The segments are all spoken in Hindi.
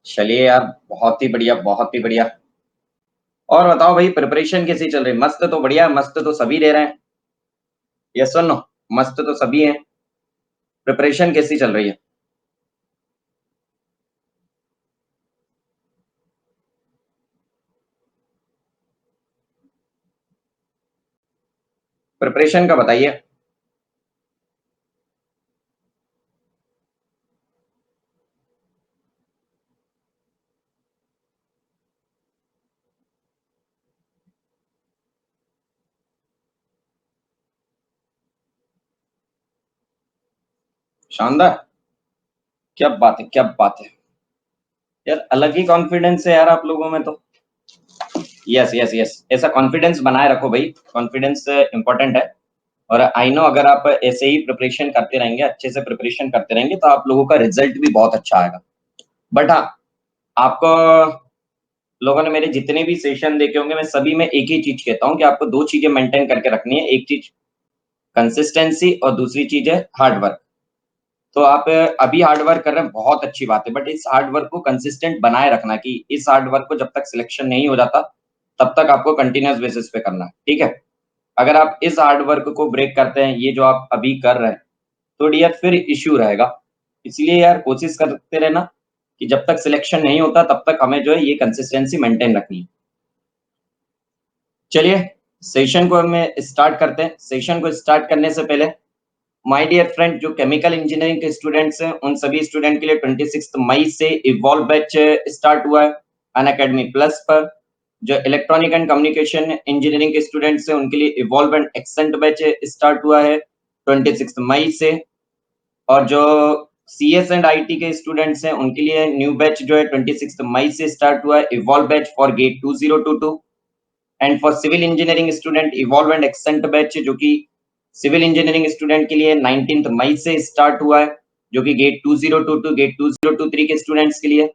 चलिए यार, बहुत ही बढ़िया, बहुत ही बढ़िया। और बताओ भाई, प्रिपरेशन कैसी चल रही? मस्त तो बढ़िया, मस्त तो सभी ले रहे हैं। यस और नो? मस्त तो सभी हैं। प्रिपरेशन कैसी चल रही है? प्रिपरेशन का बताइए। शानदार। क्या बात है, क्या बात है। यार अलग ही कॉन्फिडेंस है यार आप लोगों में तो। यस यस यस, ऐसा कॉन्फिडेंस बनाए रखो भाई। कॉन्फिडेंस इंपॉर्टेंट है। और आई नो, अगर आप ऐसे ही प्रिपरेशन करते रहेंगे, अच्छे से प्रिपरेशन करते रहेंगे, तो आप लोगों का रिजल्ट भी बहुत अच्छा आएगा। बट हाँ, आपको लोगों ने मेरे जितने भी सेशन देखे होंगे, मैं सभी में एक ही चीज कहता हूँ कि आपको दो चीजें मेंटेन करके रखनी है। एक चीज कंसिस्टेंसी, और दूसरी चीज है हार्ड वर्क। तो आप अभी हार्ड वर्क कर रहे हैं, बहुत अच्छी बात है, बट इस हार्ड वर्क को कंसिस्टेंट बनाए रखना, कि इस हार्ड वर्क को जब तक सिलेक्शन नहीं हो जाता तब तक आपको कंटिन्यूस बेसिस पे करना है, ठीक है? अगर आप इस हार्ड वर्क को ब्रेक करते हैं, ये जो आप अभी कर रहे हैं, तो डियर फिर इश्यू रहेगा। इसलिए यार कोशिश करते रहना कि जब तक सिलेक्शन नहीं होता तब तक हमें जो है ये कंसिस्टेंसी मेंटेन रखनी है। चलिए, सेशन को हमें स्टार्ट करते हैं। सेशन को स्टार्ट करने से पहले माय डियर फ्रेंड, जो केमिकल इंजीनियरिंग के स्टूडेंट्स हैं, उन सभी स्टूडेंट के लिए 26 मई से इवॉल्व बैच स्टार्ट हुआ है अनअकैडमी प्लस पर। जो इलेक्ट्रॉनिक एंड कम्युनिकेशन इंजीनियरिंग के स्टूडेंट्स हैं, उनके लिए evolve and ascent batch start हुआ है 26 मई से। और जो C S and I T के स्टूडेंट्स हैं, उनके लिए न्यू बैच जो है 26 मई से स्टार्ट हुआ है, evolve batch for GATE 2022। And for civil engineering student, evolve and ascent batch, जो कि सिविल इंजीनियरिंग स्टूडेंट के लिए 19 मई से स्टार्ट हुआ है, जो कि गेट 2022 गेट 2023 के स्टूडेंट्स के लिए।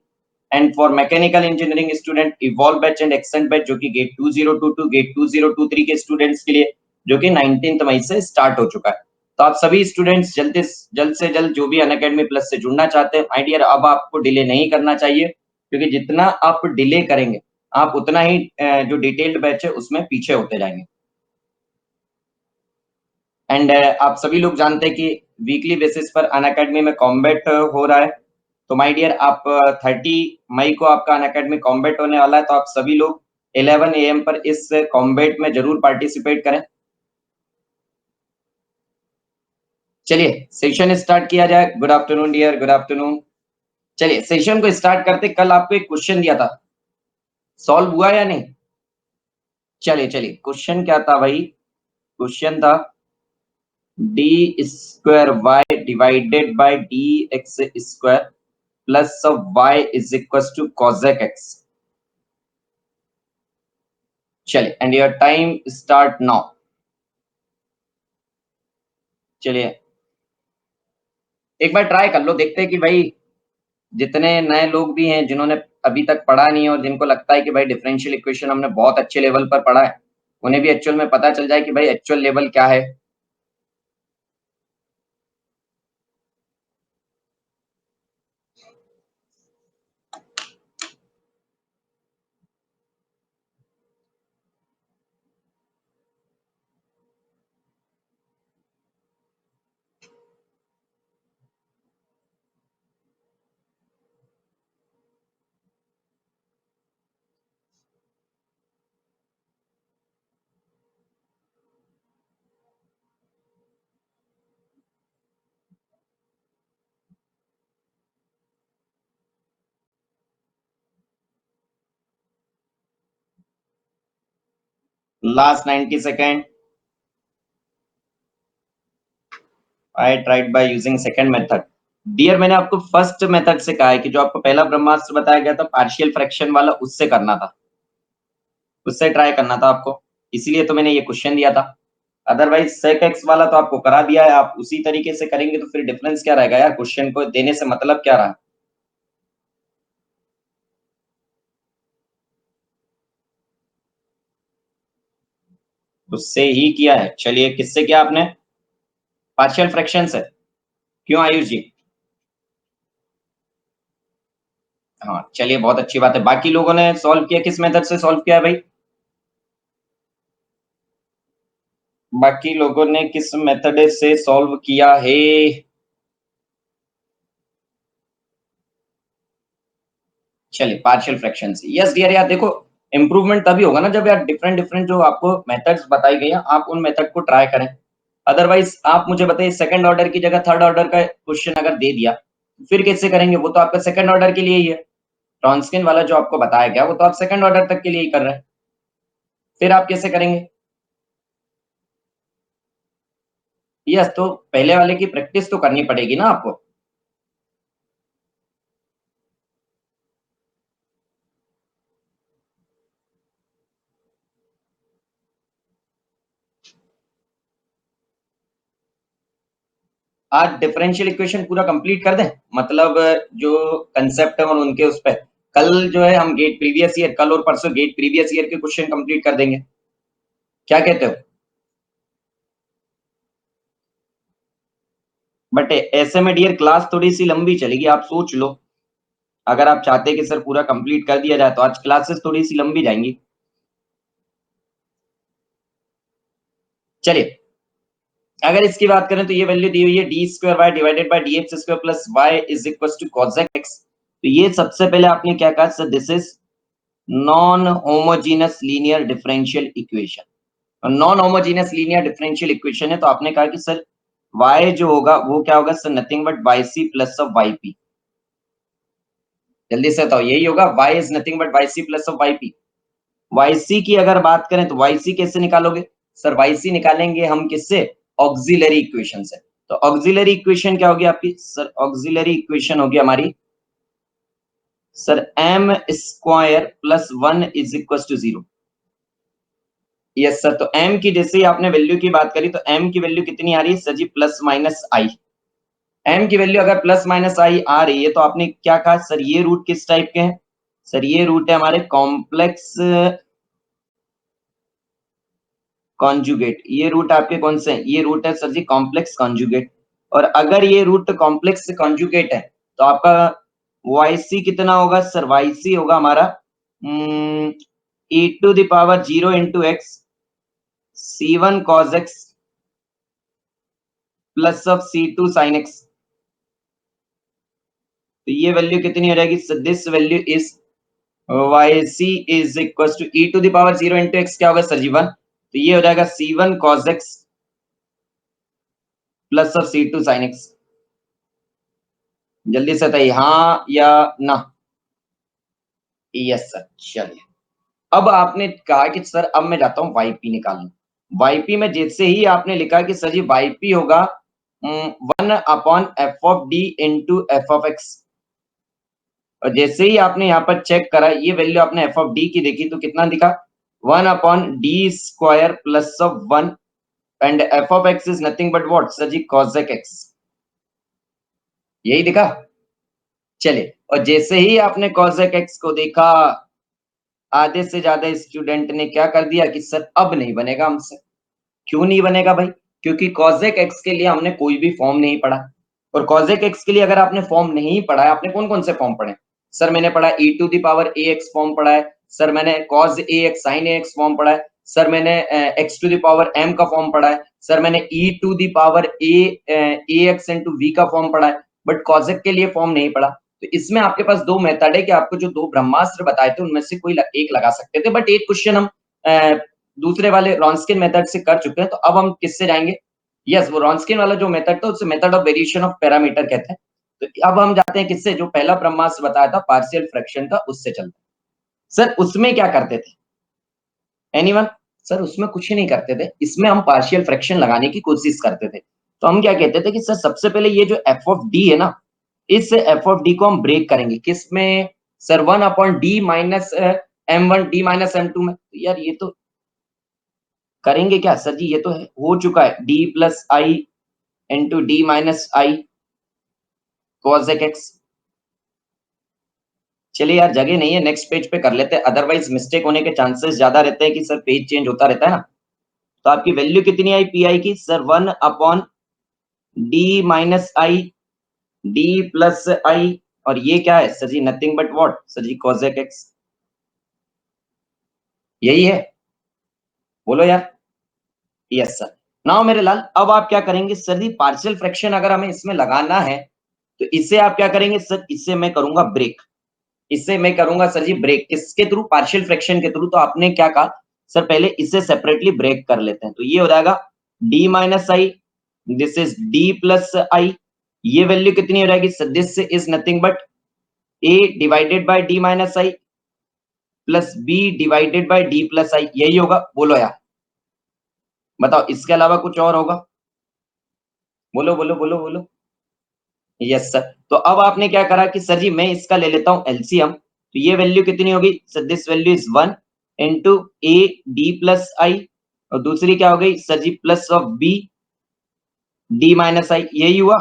And for mechanical engineering student, evolve batch and ascent batch, जो कि गेट 2022 गेट 2023 के स्टूडेंट्स के लिए, जो कि 19 मई से स्टार्ट हो चुका है। तो आप सभी स्टूडेंट्स जल्द से जल्द जो भी अनअकैडमी प्लस से जुड़ना चाहते हैं, माय डियर, अब आपको डिले नहीं करना चाहिए, क्योंकि जितना आप डिले करेंगे, आप उतना ही जो डिटेल्ड बैच है उसमें पीछे होते जाएंगे। एंड आप सभी लोग जानते हैं कि वीकली बेसिस पर अनअकैडमी में कॉम्बैट हो रहा है। तो माय डियर, आप 30 मई को आपका अनअकैडमी कॉम्बैट होने वाला है, तो आप सभी लोग 11 AM पर इस कॉम्बैट में जरूर पार्टिसिपेट करें। चलिए सेशन स्टार्ट किया जाए। Good afternoon dear, good afternoon. चलिए सेशन को स्टार्ट करते। कल आपको एक क्वेश्चन दिया था, सॉल्व हुआ या नहीं? चलिए चलिए, क्वेश्चन क्या था भाई? क्वेश्चन था D square Y divided by D x square plus of Y is equal to cosec X. चलिए, and your time start now. चलिए एक बार ट्राई कर लो, देखते हैं कि भाई जितने नए लोग भी हैं जिन्होंने अभी तक पढ़ा नहीं है, और जिनको लगता है कि भाई डिफरेंशियल इक्वेशन हमने बहुत अच्छे लेवल पर पढ़ा है, उन्हें भी एक्चुअल में पता चल जाए कि भाई एक्चुअल लेवल क्या है। Last 90 second. I tried by using second method. Dear, मैंने आपको फर्स्ट मेथड से कहा है कि जो आपको पहला ब्रह्मास्त्र बताया गया था पार्शियल फ्रैक्शन वाला, उससे करना था, उससे ट्राई करना था आपको। इसीलिए तो मैंने ये क्वेश्चन दिया था। अदरवाइज सेक एक्स वाला तो आपको करा दिया है, आप उसी तरीके से करेंगे तो फिर डिफरेंस क्या रहेगा यार? क्वेश्चन को देने से मतलब क्या रहा? उससे ही किया है। चलिए, किससे किया आपने? पार्शियल फ्रैक्शन से। क्यों आयुष जी? हाँ चलिए, बहुत अच्छी बात है। बाकी लोगों ने सॉल्व किया, किस मेथड से सॉल्व किया है भाई? बाकी लोगों ने किस मेथड से सॉल्व किया है? चलिए, पार्शियल फ्रैक्शन से। यस डियर, यार देखो, इंप्रूवमेंट तभी होगा ना जब यार डिफरेंट डिफरेंट जो आपको मेथड्स बताई गई हैं, आप उन मेथड को ट्राई करें। अदरवाइज आप मुझे बताइए, सेकंड ऑर्डर की जगह थर्ड ऑर्डर का क्वेश्चन अगर दे दिया, फिर कैसे करेंगे? वो तो आपका सेकंड ऑर्डर के लिए ही है। रॉन्सकिन वाला जो आपको बताया गया, वो तो आप सेकंड ऑर्डर तक के लिए ही कर रहे हैं। फिर आप कैसे करेंगे? यस, तो पहले वाले की प्रैक्टिस तो करनी पड़ेगी ना आपको। आज डिफरेंशियल इक्वेशन पूरा कंप्लीट कर दें, मतलब जो कंसेप्ट है और उनके उस पर कल जो है हम गेट प्रीवियस ईयर, कल और परसों गेट प्रीवियस ईयर के क्वेश्चन कंप्लीट कर देंगे। क्या कहते हो? बट ऐसे में डियर क्लास थोड़ी सी लंबी चलेगी, आप सोच लो। अगर आप चाहते हैं कि सर पूरा कंप्लीट कर दिया जाए, तो आज क्लासेस थोड़ी सी लंबी जाएंगी। चलिए, अगर इसकी बात करें तो ये वैल्यू दी हुई है D square Y divided by D x square plus Y is equal to cosec X. तो ये सबसे पहले आपने क्या कहा sir? This is non homogeneous linear differential equation. Non homogeneous linear differential equation है, तो आपने कहा कि सर y जो होगा वो क्या होगा sir? Nothing but Y C plus of Y P. जल्दी से बताओ, यही होगा? y is nothing but Y C plus of Y P. Y C की अगर बात करें तो वाई सी कैसे निकालोगे सर? वाई सी निकालेंगे हम किससे? ऑक्सिलरी इक्वेशन से। तो ऑक्सिलरी इक्वेशन क्या होगी आपकी सर? ऑक्सिलरी इक्वेशन होगी हमारी sir M square plus one is equal to zero. Yes sir, तो m की जैसे ही आपने वैल्यू की बात करी, तो m की वैल्यू कितनी आ रही है सर जी? प्लस माइनस आई। m की वैल्यू अगर प्लस माइनस आई आ रही है, तो आपने क्या कहा सर? ये रूट किस टाइप के हैं सर? ये रूट है हमारे कॉम्प्लेक्स कॉन्जुगेट। ये रूट आपके कौन से हैं? ये रूट है सर जी कॉम्प्लेक्स कॉन्जुगेट। और अगर ये रूट कॉम्प्लेक्स कॉन्जुगेट है, तो आपका yc कितना होगा सर? yc होगा हमारा e to the power zero into X C one cos X plus of C two sine X. तो ये वैल्यू कितनी हो जाएगी sir? This value is yc is equal to e to the power zero into X क्या होगा सर जी? वन। तो ये हो जाएगा C one cos X plus of C two sine X. जल्दी से बताइए, हाँ या ना? Yes sir. चलिए, अब आपने कहा कि सर अब मैं जाता हूँ वाईपी निकालने। वाईपी में जैसे ही आपने लिखा कि सर जी वाईपी होगा one upon F of D into F of x. और जैसे ही आपने यहाँ पर चेक करा, ये वैल्यू आपने एफ ऑफ डी की देखी, तो कितना दिखा? One upon D square plus of one, and F of X is nothing but what sir ji? Cosec X. यही दिखा? चलिए, और जैसे ही आपने कॉसेक एक्स को देखा, आधे से ज्यादा स्टूडेंट ने क्या कर दिया कि सर अब नहीं बनेगा हमसे। क्यों नहीं बनेगा भाई? क्योंकि कॉसेक एक्स के लिए हमने कोई भी फॉर्म नहीं पढ़ा। और कॉसेक एक्स के लिए अगर आपने फॉर्म नहीं पढ़ा है, आपने कौन कौन से फॉर्म पढ़े? सर मैंने पढ़ा e to the power A X form पढ़ा है। सर मैंने cos A X sine A X form पढ़ा है। सर मैंने x to the power m का फॉर्म पढ़ा है। सर मैंने e to the power A X into V का फॉर्म पढ़ा है। बट कॉसेक के लिए फॉर्म नहीं पढ़ा। तो इसमें आपके पास दो मेथड है कि आपको जो दो ब्रह्मास्त्र बताए थे उनमें से कोई एक लगा सकते थे, बट एक क्वेश्चन हम दूसरे वाले रॉन्सकिन मेथड से कर चुके हैं। तो अब हम किससे जाएंगे? यस, वो रॉन्सकिन वाला जो मेथड था उसे method of variation of parameter कहते हैं। तो अब हम जाते हैं किससे? जो पहला ब्रह्मास्त्र बताया था पार्शियल फ्रैक्शन का, उससे चलते हैं। सर उसमें क्या करते थे? एनीवन? सर उसमें कुछ नहीं करते थे, इसमें हम पार्शियल फ्रैक्शन लगाने की कोशिश करते थे। तो हम क्या कहते थे कि सर सबसे पहले ये जो एफ ऑफ डी है ना, इस एफ ऑफ डी को हम ब्रेक करेंगे किसमें sir? One upon D minus M one D minus M two में। तो यार ये तो करेंगे क्या सर जी? ये तो हो चुका है D plus i into D minus I cosec X. चलिए यार, जगह नहीं है, नेक्स्ट पेज पे कर लेते हैं, अदरवाइज मिस्टेक होने के चांसेस ज्यादा रहते हैं कि सर पेज चेंज होता रहता है ना। तो आपकी वैल्यू कितनी आई पी आई की sir? One upon D minus I D plus आई और ये क्या है sir ji? Nothing but what sir ji? cosec x। यही है, बोलो यार। Yes sir. नाउ मेरे लाल, अब आप क्या करेंगे सर जी? पार्शियल फ्रैक्शन अगर हमें इसमें लगाना है तो इससे आप क्या करेंगे सर? इससे मैं करूंगा ब्रेक। इससे मैं करूंगा सर जी ब्रेक। किसके थ्रू? पार्शियल फ्रैक्शन के थ्रू। तो आपने क्या कहा सर? पहले इसे सेपरेटली ब्रेक कर लेते हैं। तो ये हो जाएगा d minus I, this is d plus I. ये वैल्यू कितनी हो जाएगी sir? This is nothing but a divided by d minus I plus b divided by d plus I. यही होगा, बोलो यार। बताओ, इसके अलावा कुछ और होगा? बोलो बोलो बोलो बोलो। Yes sir. तो अब आपने क्या करा कि सर जी मैं इसका ले लेता हूं एलसीएम। तो ये वैल्यू कितनी होगी sir? This value is 1 into a d plus आई, और दूसरी क्या हो गई sir ji? Plus of b d minus i. यही हुआ,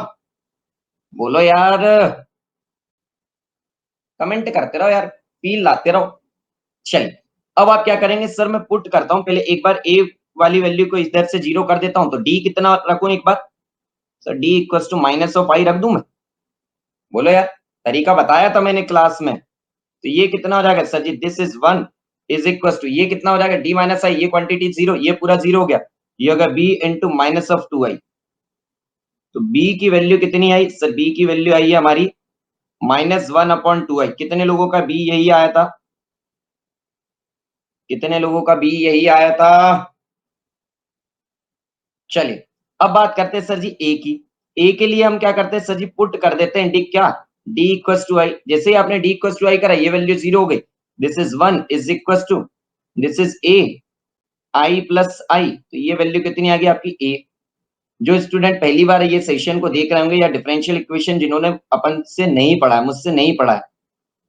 बोलो यार। कमेंट करते रहो यार, फील लाते रहो। चलिए, अब आप क्या करेंगे सर? मैं पुट करता हूं पहले एक बार ए वाली वैल्यू को इधर से जीरो कर देता हूं। तो डी कितना रखूं एक बार sir? D equal to minus of i रख दूं मैं? बोलो यार, तरीका बताया था मैंने क्लास में। तो ये कितना हो जाएगा sir ji? This is 1 is equal to ये कितना हो जाएगा? डी माइनस आई, ये क्वांटिटी जीरो, ये पूरा जीरो हो गया। ये होगा B into minus of 2i। तो बी की वैल्यू कितनी आई सर? बी की वैल्यू आई है हमारी -1/2i। कितने लोगों का बी यही आया था? कितने लोगों का बी यही आया था? चलिए, अब बात करते हैं सर जी ए की। ए के लिए हम क्या करते हैं सर जी? पुट कर देते हैं डी क्या? डी इक्वल टू आई। जैसे ही आपने डी इक्वल टू आई करा, ये वैल्यू जीरो हो गई। This is 1 is equal to this is a i plus i. तो ये वैल्यू कितनी आ गई आपकी? ए। जो स्टूडेंट पहली बार ये सेशन को देख रहे होंगे या डिफरेंशियल इक्वेशन जिन्होंने अपन से नहीं पढ़ा है, मुझसे नहीं पढ़ा है,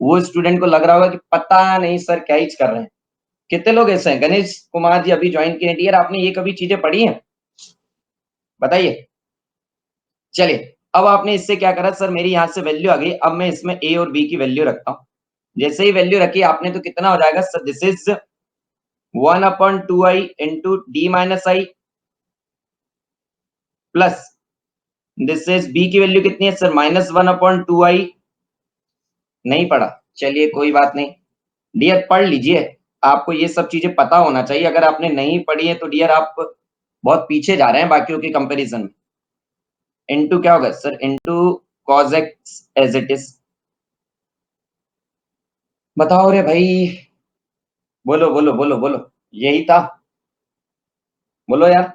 वो स्टूडेंट को लग रहा होगा कि पता नहीं सर क्या ही कर रहे हैं। कितने लोग ऐसे हैं? गणेश कुमार जी अभी ज्वाइन किए। डियर, आपने ये कभी चीजें पढ़ी हैं? बताइए। चलिए, अब आपने इससे क्या करा सर? मेरी यहाँ से वैल्यू आ गई। अब मैं इसमें ए और बी की वैल्यू रखता हूँ। जैसे ही वैल्यू रखी आपने, तो कितना हो जाएगा sir? This is 1/2i into D minus I plus this is B की वैल्यू कितनी है सर? -1/2i। नहीं पढ़ा? चलिए कोई बात नहीं। डियर पढ़ लीजिए, आपको ये सब चीजें पता होना चाहिए। अगर आपने नहीं पढ़ी है तो डियर आप बहुत पीछे जा रहे हैं बाकियों के कंपैरिजन में। इनटू क्या होगा sir? Into cos x as it is. बताओ रे भाई, बोलो बोलो बोलो बोलो। यही था, बोलो यार।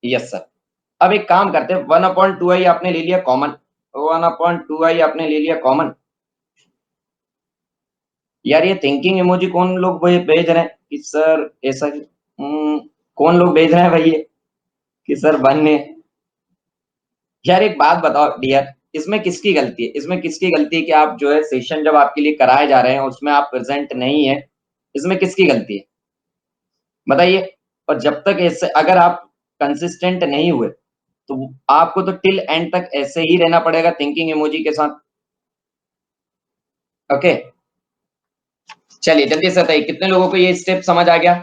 Yes sir. अब एक काम करते हैं, 1/2i आपने ले लिया कॉमन। 1/2i आपने ले लिया कॉमन। यार ये थिंकिंग इमोजी कौन लोग भेज रहे हैं कि सर ऐसा कौन लोग भेज रहे हैं भाई ये कि सर बनने? यार एक बात बताओ डियर, इसमें किसकी गलती है? इसमें किसकी गलती है कि आप जो है सेशन जब आपके लिए कराए जा रहे हैं उसमें आप प्रेजेंट नहीं है? इसमें किसकी गलती है बताइए? और जब तक ऐसे अगर आप कंसिस्टेंट नहीं हुए तो आपको तो टिल एंड तक ऐसे ही रहना पड़ेगा थिंकिंग इमोजी के साथ। ओके, चलिए जल्दी से बताइए कितने लोगों को ये स्टेप समझ आ गया?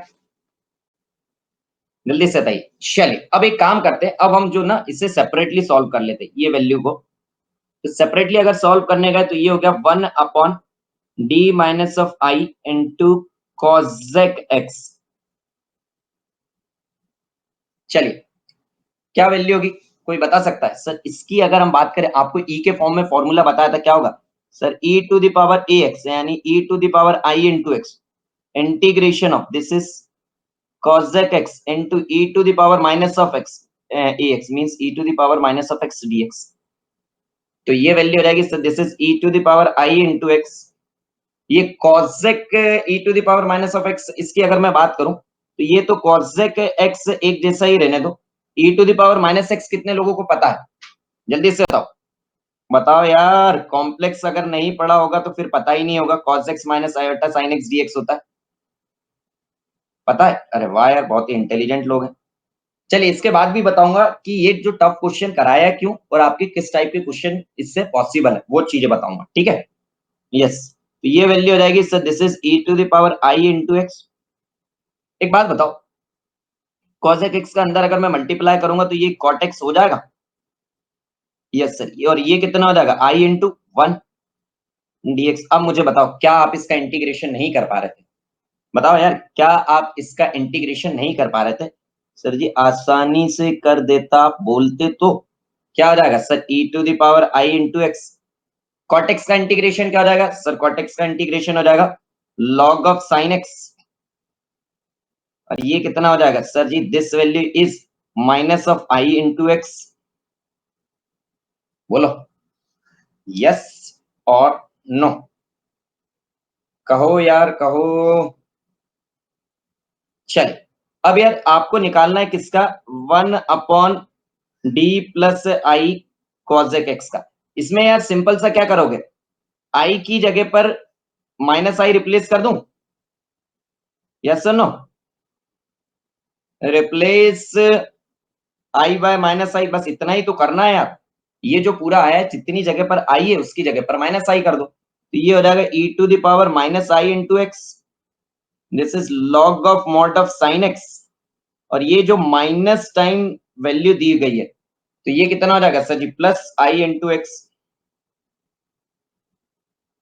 जल्दी से बताइए। चलिए, अब एक काम करते हैं, अब हम जो ना इसे सेपरेटली सॉल्व कर लेते हैं ये वैल्यू को। तो सेपरेटली अगर सॉल्व करने गए तो ये हो गया 1/d minus of I into cosec x. चलिए, क्या वैल्यू होगी? कोई बता सकता है सर? इसकी अगर हम बात करें, आपको ई के फॉर्म में फॉर्मूला बताया था, क्या होगा sir? E to the power A x यानी e to the power I into x integration of this is cosec x into e to the power minus of x ax means e to the power minus of x dx। तो ये वैल्यू हो जाएगी sir, this is e to the power i into x। ये cosec e to the power minus of x, इसकी अगर मैं बात करूं तो ये तो cosec x एक जैसा ही रहने दो। e to the power minus x कितने लोगों को पता है? जल्दी से बताओ। बताओ यार, कॉम्प्लेक्स अगर नहीं पढ़ा होगा तो फिर पता ही नहीं होगा। cos x minus iota sin x dx होता है, पता है? अरे वाह यार, बहुत ही इंटेलिजेंट लोग हैं। चलिए, इसके बाद भी बताऊंगा कि ये जो टफ क्वेश्चन कराया क्यों और आपके किस टाइप के क्वेश्चन इससे पॉसिबल है, वो चीजें बताऊंगा, ठीक है? यस। तो ये वैल्यू हो जाएगी sir, this is e to the power i into X. एक बात बताओ, cosec x का अंदर अगर मैं मल्टीप्लाई करूंगा तो ये cot x हो जाएगा? Yes sir. और ये कितना हो जाएगा? i into 1। dx। अब मुझे बताओ, क्या आप इसका इंटीग्रेशन नहीं कर पा रहे थे? बताओ यार, क्या आप इसका इंटीग्रेशन नहीं कर पा रहे थे? सर जी आसानी से कर देता, बोलते तो। क्या हो जाएगा sir? e to the power i into X. Cot X का इंटीग्रेशन क्या हो जाएगा सर? कॉट एक्स का इंटीग्रेशन हो जाएगा log ऑफ साइन एक्स। और ये कितना हो जाएगा sir ji? This value is minus of i into X. बोलो यस और नो, कहो यार कहो। चलिए, अब यार आपको निकालना है किसका? 1 डी प्लस आई कॉजेक एक्स का। इसमें यार सिंपल सा क्या करोगे? आई की जगह पर माइनस आई रिप्लेस कर दूं? यस और no? Replace i by minus i, बस इतना ही तो करना है यार। ये जो पूरा आया है, जितनी जगह पर आई है उसकी जगह पर माइनस आई कर दो, तो ये हो जाएगा e to the power minus I into X. This is log of mod of sine X. और ये जो माइनस टाइम वैल्यू दी गई है, तो ये कितना हो जाएगा sir ji? Plus i into X.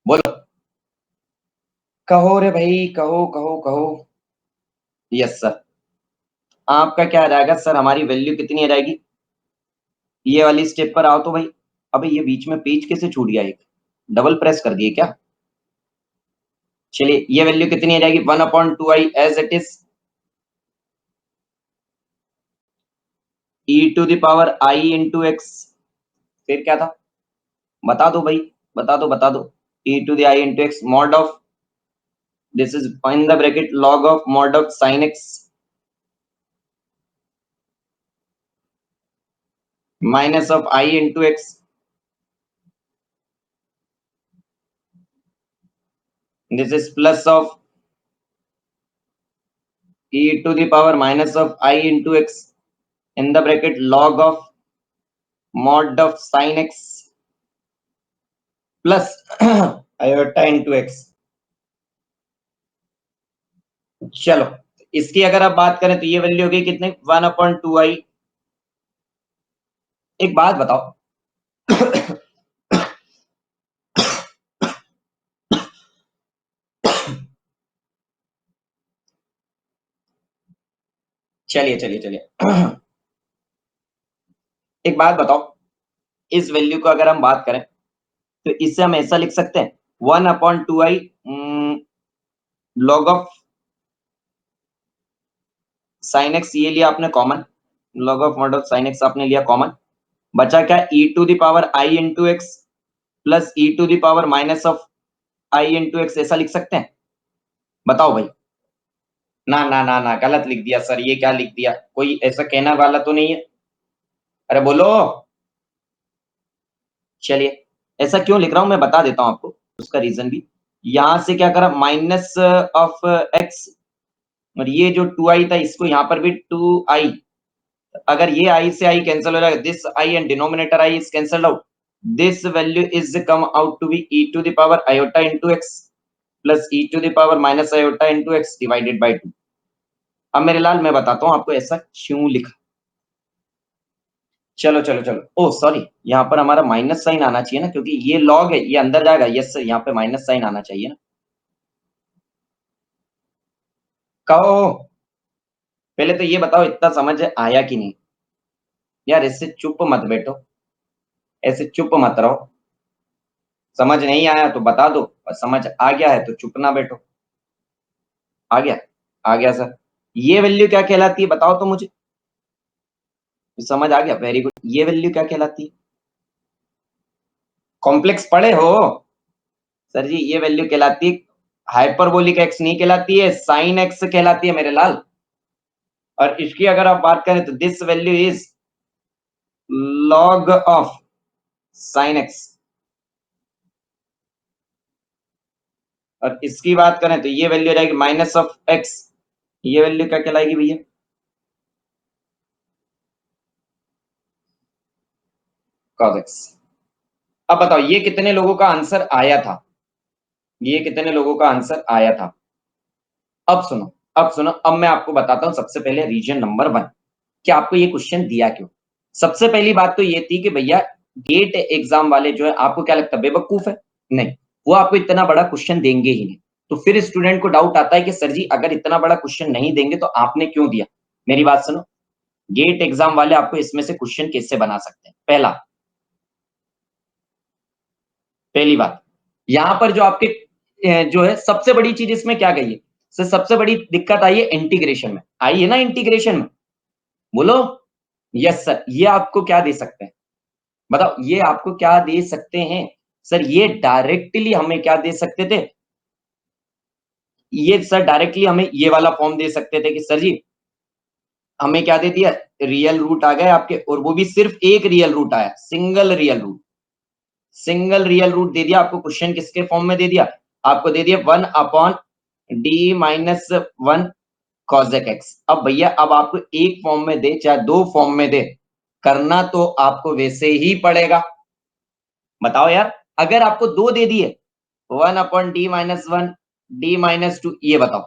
बोलो, कहो रे भाई, कहो कहो कहो। Yes sir. आपका क्या आ जाएगा सर? हमारी वैल्यू कितनी आ जाएगी? ये वाली स्टेप पर आओ तो भाई। अबे ये बीच में पेज कैसे छूट गया? एक डबल प्रेस कर दिए क्या? चलिए, ये वैल्यू कितनी आ जाएगी? 1/2i as it is e to the power i into X. फिर क्या था? बता दो भाई, बता दो बता दो। e to the i into X mod of, this is in the bracket log of mod of sin x minus of i into X. This is plus of e to the power minus of I into x in the bracket log of mod of sin x plus iota into x। चलो, इसकी अगर आप बात करें तो ये वैल्यू होगी कितने? 1/2i। एक बात बताओ चलिए चलिए चलिए एक बात बताओ, इस वैल्यू को अगर हम बात करें तो इससे हम ऐसा लिख सकते हैं 1/2i log of sin x। ये लिया आपने common, log of mod of sin x आपने लिया कॉमन। बचा क्या? e to the power i into X plus e to the power minus of i into X, ऐसा लिख सकते हैं? बताओ भाई। ना ना ना ना, गलत लिख दिया सर। ये क्या लिख दिया? कोई ऐसा कहना वाला तो नहीं है? अरे बोलो। चलिए, ऐसा क्यों लिख रहा हूं मैं बता देता हूं आपको, उसका रीजन भी। यहां से क्या करा? माइनस ऑफ एक्स, और ये जो 2i था इसको यहां पर भी 2i। अगर ये i से i कैंसिल हो जाएगा, this i and denominator i is cancelled out. This value is come out to be e to the power iota into X plus e to the power minus iota into X divided by 2। अब मेरे लाल मैं बताता हूं आपको ऐसा क्यों लिखा। चलो चलो चलो, ओ सॉरी, यहाँ पर हमारा माइनस साइन आना चाहिए ना, क्योंकि ये लॉग है, ये अंदर जाएगा। यस सर, यहाँ पे माइनस साइन आना चाहिए ना। कहो, पहले तो ये बताओ इतना समझ आया कि नहीं? यार इससे चुप मत बैठो, ऐसे चुप मत रहो। समझ नहीं आया तो बता दो, और समझ आ गया है तो चुप ना बैठो। आ गया? आ गया सर। ये वैल्यू क्या कहलाती है बताओ तो मुझे। समझ आ गया, वेरी गुड। ये वैल्यू क्या कहलाती है? कॉम्प्लेक्स पढ़े हो सर जी? ये वैल्यू कहलाती है हाइपरबोलिक एक्स, नहीं कहलाती है साइन एक्स कहलाती है मेरे लाल। और इसकी अगर आप बात करें तो this value is log of sine X. और इसकी बात करें तो ये वैल्यू हो जाएगी माइनस ऑफ एक्स। ये वैल्यू क्या कहलाएगी भैया? Cos x. अब बताओ ये कितने लोगों का आंसर आया था? ये कितने लोगों का आंसर आया था? अब सुनो, अब सुनो, अब मैं आपको बताता हूं सबसे पहले रीजन नंबर 1 कि आपको ये क्वेश्चन दिया क्यों। सबसे पहली बात तो ये थी कि भैया गेट एग्जाम वाले जो है, आपको क्या लगता है बेवकूफ है? नहीं। वो आपको इतना बड़ा क्वेश्चन देंगे ही नहीं। तो फिर स्टूडेंट को डाउट आता है कि सर जी अगर इतना बड़ा क्वेश्चन नहीं देंगे तो आपने क्यों दिया। मेरी बात सुनो, गेट एग्जाम वाले आपको इसमें से क्वेश्चन कैसे बना सकते हैं। पहली बात, यहां पर जो आपके जो है सबसे बड़ी चीज इसमें क्या गई है सर, सबसे बड़ी दिक्कत आई है इंटीग्रेशन में, आई है ना इंटीग्रेशन में, बोलो। यस सर, ये आपको क्या दे सकते हैं, बताओ ये आपको क्या दे सकते हैं। सर ये डायरेक्टली हमें क्या दे सकते थे, ये सर डायरेक्टली हमें ये वाला फॉर्म दे सकते थे कि सर जी हमें क्या दे दिया, रियल रूट आ गए आपके, और वो भी सिर्फ एक रियल रूट आया, single real root, single real root दे दिया आपको। क्वेश्चन किसके फॉर्म में दे दिया, आपको दे दिया 1/d-1 कॉसेक एक्स। अब भैया अब आपको एक फॉर्म में दे चाहे दो फॉर्म में दे, करना तो आपको वैसे ही पड़ेगा। बताओ यार, अगर आपको दो दे दिए 1/d-1 d-2, ये बताओ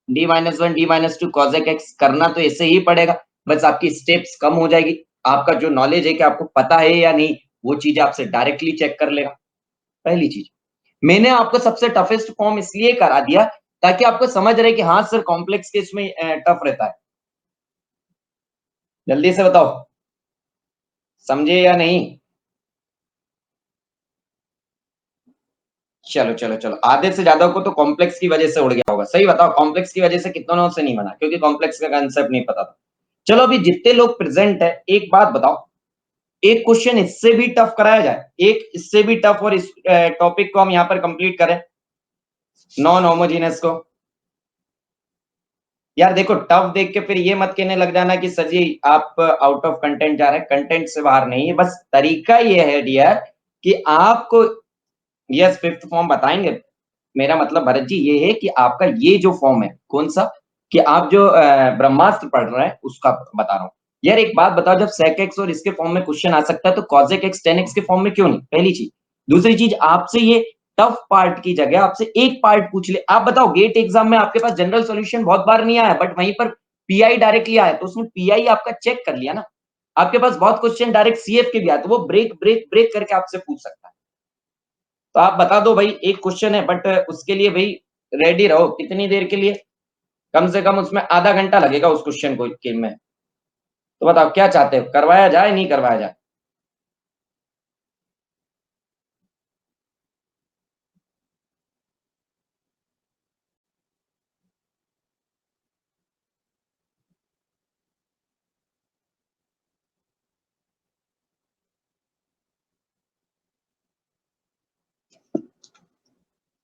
d-1 d-2 कॉसेक एक्स, करना तो ऐसे ही पड़ेगा। बस आपकी स्टेप्स कम हो जाएगी, आपका जो नॉलेज है कि आपको पता है या नहीं वो चीज आपसे डायरेक्टली चेक कर लेगा। पहली चीज, मैंने आपको सबसे टफेस्ट फॉर्म इसलिए करा दिया ताकि आपको समझ रहे कि हाँ सर कॉम्प्लेक्स केस में टफ रहता है। जल्दी से बताओ, समझे या नहीं। चलो चलो चलो, आधे से ज्यादा को तो कॉम्प्लेक्स की वजह से उड़ गया होगा। सही बताओ, कॉम्प्लेक्स की वजह से कितनों से नहीं बना, क्योंकि कॉम्प्लेक्स का कंसेप्ट नहीं पता था। चलो अभी जितने लोग प्रेजेंट है, एक बात बताओ, एक क्वेश्चन इससे भी टफ कराया जाए, एक इससे भी टफ, और इस टॉपिक को हम यहाँ पर कंप्लीट करें, नॉन होमोजीनियस को। यार देखो, टफ देख के फिर ये मत कहने लग जाना कि सर जी आप आउट ऑफ कंटेंट जा रहे हैं, कंटेंट से बाहर नहीं है। बस तरीका ये है डियर कि आपको, यस फिफ्थ फॉर्म बताएंगे। मेरा मतलब भरत जी ये है कि आपका ये जो फॉर्म है कौन सा, कि आप जो ब्रह्मास्त्र पढ़ रहे हैं उसका बता रहा हूँ। यार एक बात बताओ, जब sec x और इसके फॉर्म में क्वेश्चन आ सकता है तो cosec x tan x के फॉर्म में क्यों नहीं, पहली चीज। दूसरी चीज, आपसे ये टफ पार्ट की जगह आपसे एक पार्ट पूछ ले। आप बताओ, गेट एग्जाम में आपके पास जनरल सॉल्यूशन बहुत बार नहीं आया, बट वहीं पर पीआई डायरेक्टली आया, तो उसने पीआई आपका चेक कर लिया ना। आपके पास बहुत क्वेश्चन डायरेक्ट सीएफ के भी आए, तो वो ब्रेक ब्रेक ब्रेक करके आपसे पूछ सकता है। तो आप बता दो भाई, एक क्वेश्चन है बट उसके लिए भाई रेडी रहो। कितनी देर के लिए, कम से कम उसमें आधा घंटा लगेगा उस क्वेश्चन को के में। तो बताओ क्या चाहते हो, करवाया जाए नहीं करवाया जाए।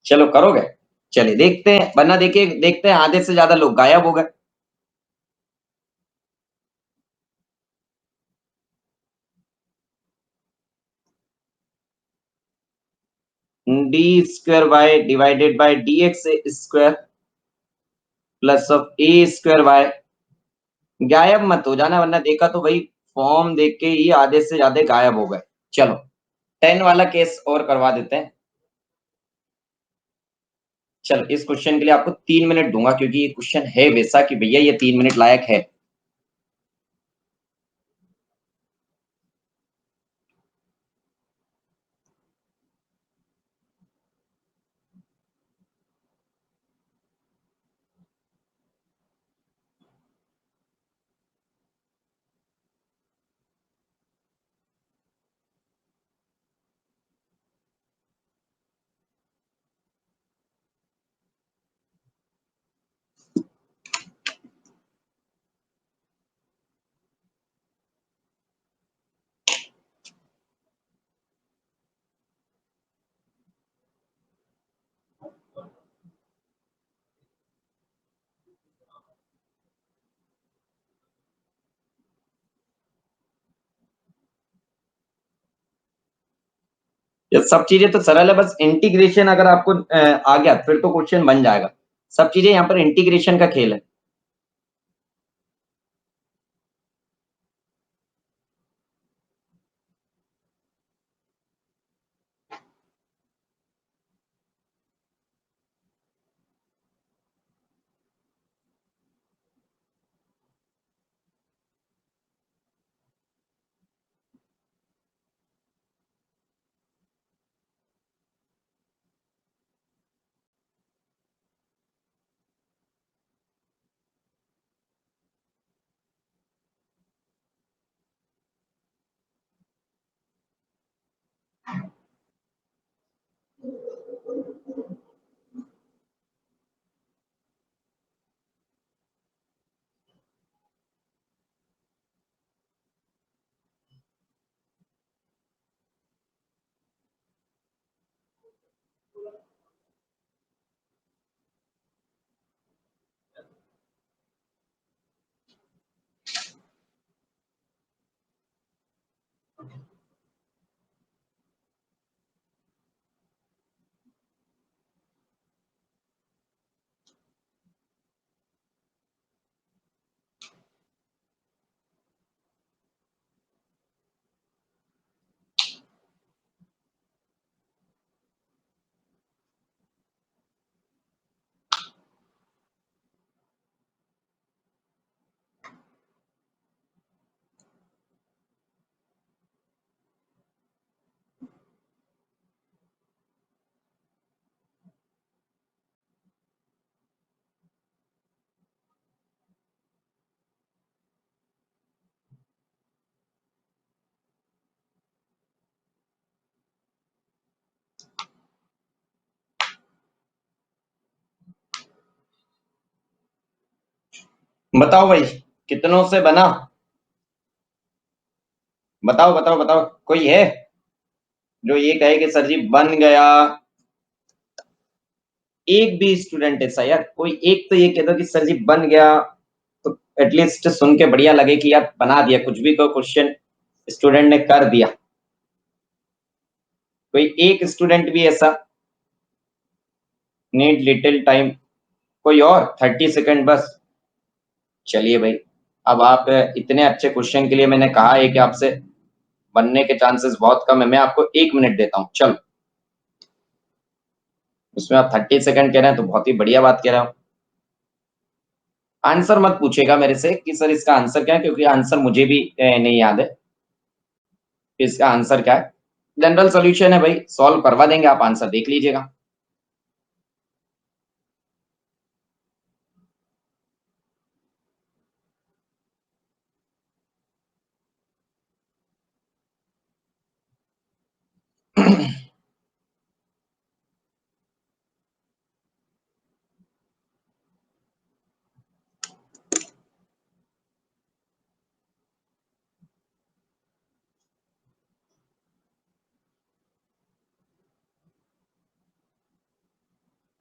चलो करोगे, चलिए देखते हैं, वरना देखिए देखते हैं आधे से ज्यादा लोग गायब हो गए। D square Y divided by D x square plus of A square Y. गायब मत हो जाना, वरना देखा तो भाई फॉर्म देख के ही आधे से ज्यादा गायब हो गए। चलो 10 वाला केस और करवा देते हैं। चलो इस क्वेश्चन के लिए आपको 3 मिनट दूंगा, क्योंकि ये क्वेश्चन है वैसा कि भैया ये 3 मिनट लायक है। ये सब चीजें तो सरल है, बस इंटीग्रेशन अगर आपको आ गया फिर तो क्वेश्चन बन जाएगा। सब चीजें यहाँ पर इंटीग्रेशन का खेल है। बताओ भाई, कितनों से बना? बताओ बताओ बताओ, कोई है जो ये कहे कि सर जी बन गया? एक भी स्टूडेंट ऐसा यार, कोई एक तो ये कह दो कि सर जी बन गया, तो एटलीस्ट सुन के बढ़िया लगे कि यार बना दिया, कुछ भी कोई क्वेश्चन स्टूडेंट ने कर दिया। कोई एक स्टूडेंट भी ऐसा? Need little time. कोई और? 30 सेकंड बस। चलिए भाई, अब आप इतने अच्छे क्वेश्चन के लिए मैंने कहा है कि आपसे बनने के चांसेस बहुत कम है, मैं आपको 1 मिनट देता हूँ, चलो। उसमें आप 30 सेकंड कह रहे हैं तो बहुत ही बढ़िया बात कह रहे हो। आंसर मत पूछेगा मेरे से कि सर इसका आंसर क्या है, क्योंकि आंसर मुझे भी नहीं याद है कि इसका आंसर क्या है। जनरल सॉल्यूशन है भाई, सॉल्व करवा देंगे, आप आंसर देख लीजिएगा।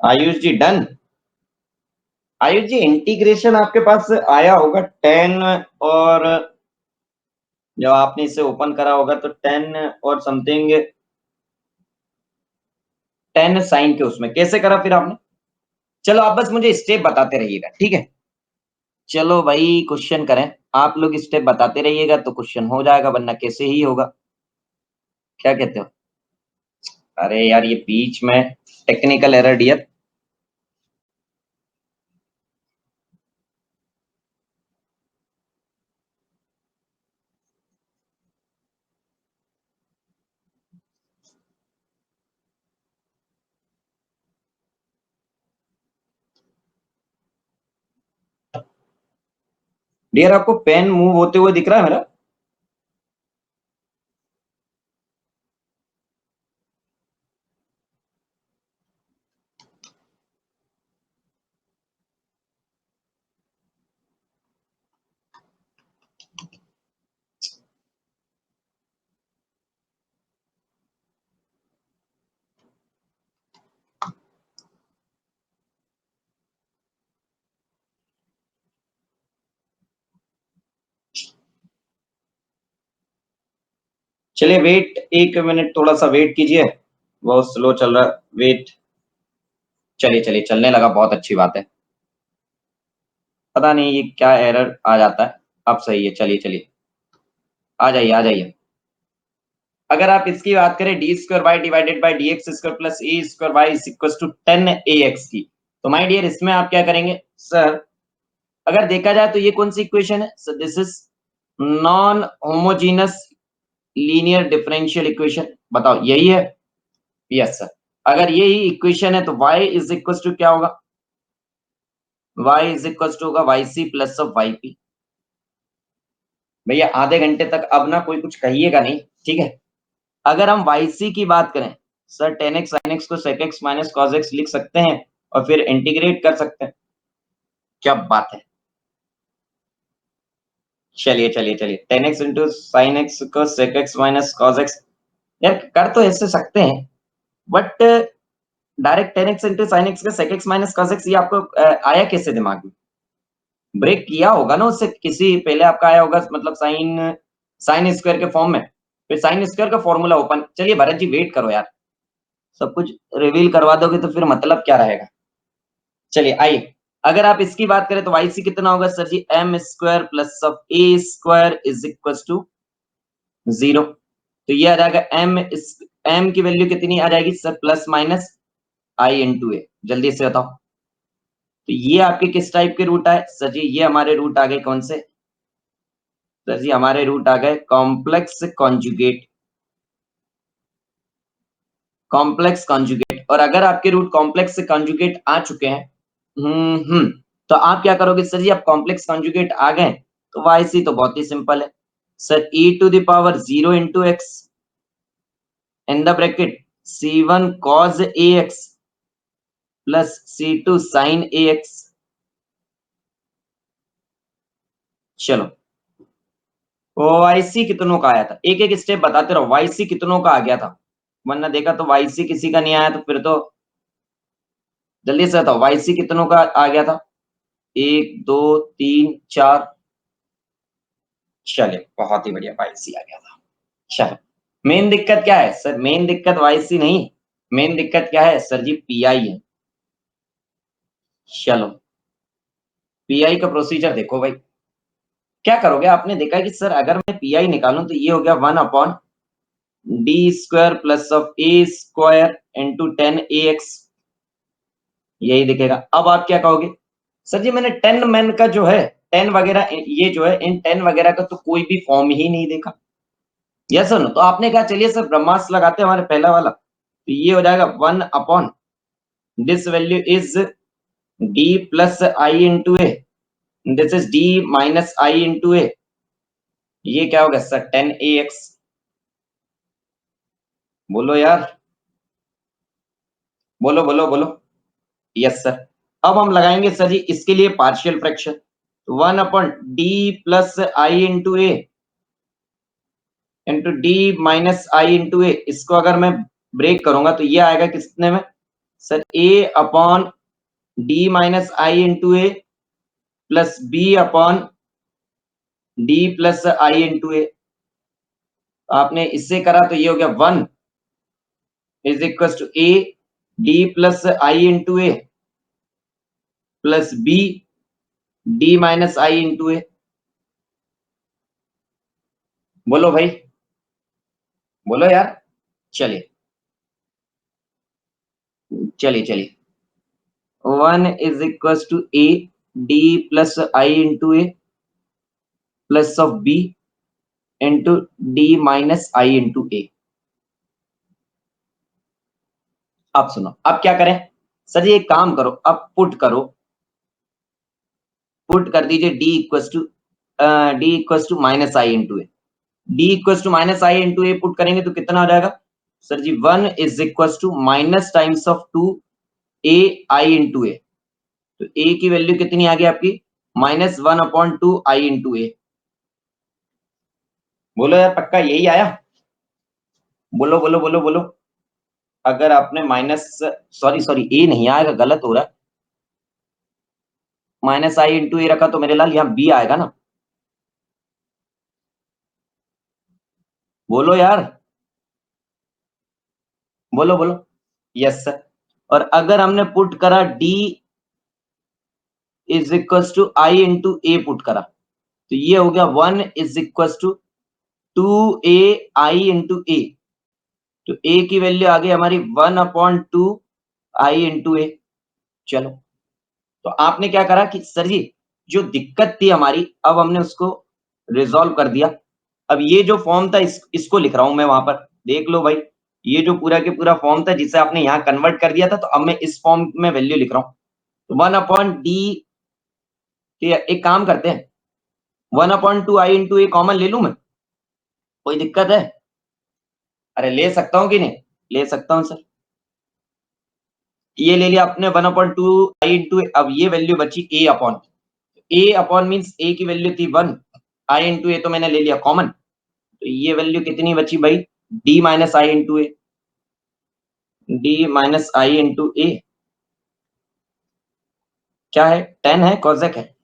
आयुष जी डन। आयुष जी इंटीग्रेशन आपके पास आया होगा 10, और जब आपने इसे ओपन करा होगा तो 10 और समथिंग, 10 साइन के उसमें कैसे करा फिर आपने? चलो आप बस मुझे स्टेप बताते रहिएगा, ठीक है? चलो भाई क्वेश्चन करें, आप लोग स्टेप बताते रहिएगा तो क्वेश्चन हो जाएगा, वरना कैसे ही होगा। क्या कहते हो? अरे यार ये बीच में टेक्निकल एरर डियर। डियर आपको पेन मूव होते हुए दिख रहा है मेरा? चलिए वेट, 1 मिनट थोड़ा सा वेट कीजिए, बहुत स्लो चल रहा है, वेट। चलिए चलिए, चलने लगा, बहुत अच्छी बात है। पता नहीं ये क्या एरर आ जाता है। अब सही है, चलिए चलिए, आ जाइए आ जाइए। अगर आप इसकी बात करें D square Y divided by D x square plus A square Y is equal to 10 ax की, तो माय डियर इसमें आप क्या करेंगे सर? अगर देखा जाए तो ये कौन सी इक्वेशन है sir? This is non homogeneous linear differential equation. बताओ यही है? Yes sir. अगर यही इक्वेशन है तो y इज इक्वल टू क्या होगा? y इज इक्वल टू होगा Y C plus of Y P. भैया आधे घंटे तक अब ना कोई कुछ कहिएगा नहीं, ठीक है? अगर हम वाई सी की बात करें sir, tan x sin x को sec x minus cos x लिख सकते हैं और फिर इंटीग्रेट कर सकते हैं। क्या बात है! चलिए चलिए चलिए, tan x into sine x को sec x minus cos x, यार कर तो ऐसे सकते हैं, but direct tan x into sine x का sec x minus cos x, ये आपको आया कैसे दिमाग में? ब्रेक किया होगा ना उससे किसी पहले, आपका आया होगा मतलब साइन, साइन स्क्वायर के फॉर्म में, फिर साइन स्क्वायर का फॉर्मूला ओपन। चलिए भरत जी वेट करो यार, सब कुछ रिवील करवा दोगे तो फिर मतलब क्या रहेगा। चलिए आइए, अगर आप इसकी बात करें तो वाई सी कितना होगा sir ji? M square plus of A square is equal to 0। तो ये आ जाएगा एम की वैल्यू कितनी आ जाएगी सर? प्लस माइनस आई इंटू ए। जल्दी से बताओ। तो ये आपके किस टाइप के रूट आए सर जी? ये हमारे रूट आ गए कौन से सर जी? हमारे रूट आ गए कॉम्प्लेक्स कॉन्जुगेट। कॉम्प्लेक्स कॉन्जुगेट, और अगर आपके रूट कॉम्प्लेक्स से कॉन्जुगेट आ चुके हैं, तो आप क्या करोगे सर जी? आप कॉम्प्लेक्स कॉन्जुगेट आ गए तो वाई सी तो बहुत ही सिंपल है sir, e to the power 0 into X in the bracket c1 cos ax plus c2 sin ax। चलो, वाईसी कितनों का आया था, एक एक स्टेप बताते रहो। वाईसी कितनों का आ गया था, वरना देखा तो वाईसी किसी का नहीं आया, तो फिर तो जल्दी से बताओ वाईसी कितनों का आ गया था। 1 2 3 4। चलिए बहुत ही बढ़िया, वाईसी आ गया था। चलो, मेन दिक्कत क्या है सर, मेन दिक्कत वाईसी नहीं, मेन दिक्कत क्या है सर जी, पीआई है। चलो, पीआई का प्रोसीजर देखो भाई, क्या करोगे, आपने देखा कि सर अगर मैं पीआई निकालूं तो ये हो गया 1/d² plus of a² into 10ax, यही दिखेगा। अब आप क्या कहोगे, सर जी मैंने 10 मैन का जो है 10 वगैरह, ये जो है इन 10 वगैरह का तो कोई भी फॉर्म ही नहीं देखा। यस सर, तो आपने कहा चलिए सर ब्रह्मास्त्र लगाते हैं, हमारे पहला वाला, तो ये हो जाएगा 1 this value is d plus i into a, this is d minus I into a, ये क्या होगा सर 10ax। बोलो यार, बोलो बोलो बोलो। यस सर, अब हम लगाएंगे सर जी इसके लिए partial fraction, 1/d plus i into A into D minus I into ए, इसको अगर मैं ब्रेक करूंगा तो ये आएगा कितने में sir, a upon D minus I into a plus b upon d plus i into a. आपने इससे करा तो ये हो गया 1 is equal to a d plus i into a plus b d minus I into a. बोलो भाई, बोलो यार। चलिए चलिए चलिए, 1 is equal to a d plus i into a plus of b into D minus I into ए। अब सुनो, अब क्या करें सर जी, एक काम करो, अब पुट करो, पुट कर दीजिए d equal to minus I into a, d equal to minus I into a put करेंगे तो कितना हो जाएगा sir ji, 1 is equal to minus times of 2 a i into a, तो ए की वैल्यू कितनी आ गई आपकी, -1/2 आई इंटू ए। बोलो यार, पक्का यही आया, बोलो बोलो बोलो बोलो। अगर आपने माइनस, सॉरी सॉरी ए नहीं आएगा, गलत हो रहा है, माइनस आई इंटू ए रखा तो मेरे लाल यहाँ बी आएगा ना, बोलो यार, बोलो बोलो। यस सर, और अगर हमने पुट करा d is equal to i into a put करा, तो ये हो गया 1 is equal to 2a i into a, तो a की वैल्यू आ गई हमारी 1/2 आई इंटू ए। चलो, तो आपने क्या करा कि सर जी जो दिक्कत थी हमारी, अब हमने उसको रिजॉल्व कर दिया। अब ये जो फॉर्म था इसको लिख रहा हूं मैं वहां पर, देख लो भाई, ये जो पूरा के पूरा फॉर्म था जिसे आपने यहाँ कन्वर्ट कर दिया था, तो अब मैं इस फॉर्म में वैल्यू लिख रहा हूँ, तो 1/d, एक काम करते हैं 1/2 आई इंटू ए कॉमन ले लू मैं, कोई दिक्कत है, अरे ले सकता हूँ कि नहीं, ले सकता हूँ सर, ये ले लिया आपने 1/2 आई इंटू, अब ये वैल्यू बची ए अपॉन मीन्स ए की वैल्यू थी 1, आई इंटू ए तो मैंने ले लिया कॉमन, तो ये वैल्यू कितनी बची भाई, D minus I into a, D minus I into ए क्या है, 10 है, कॉजेक है,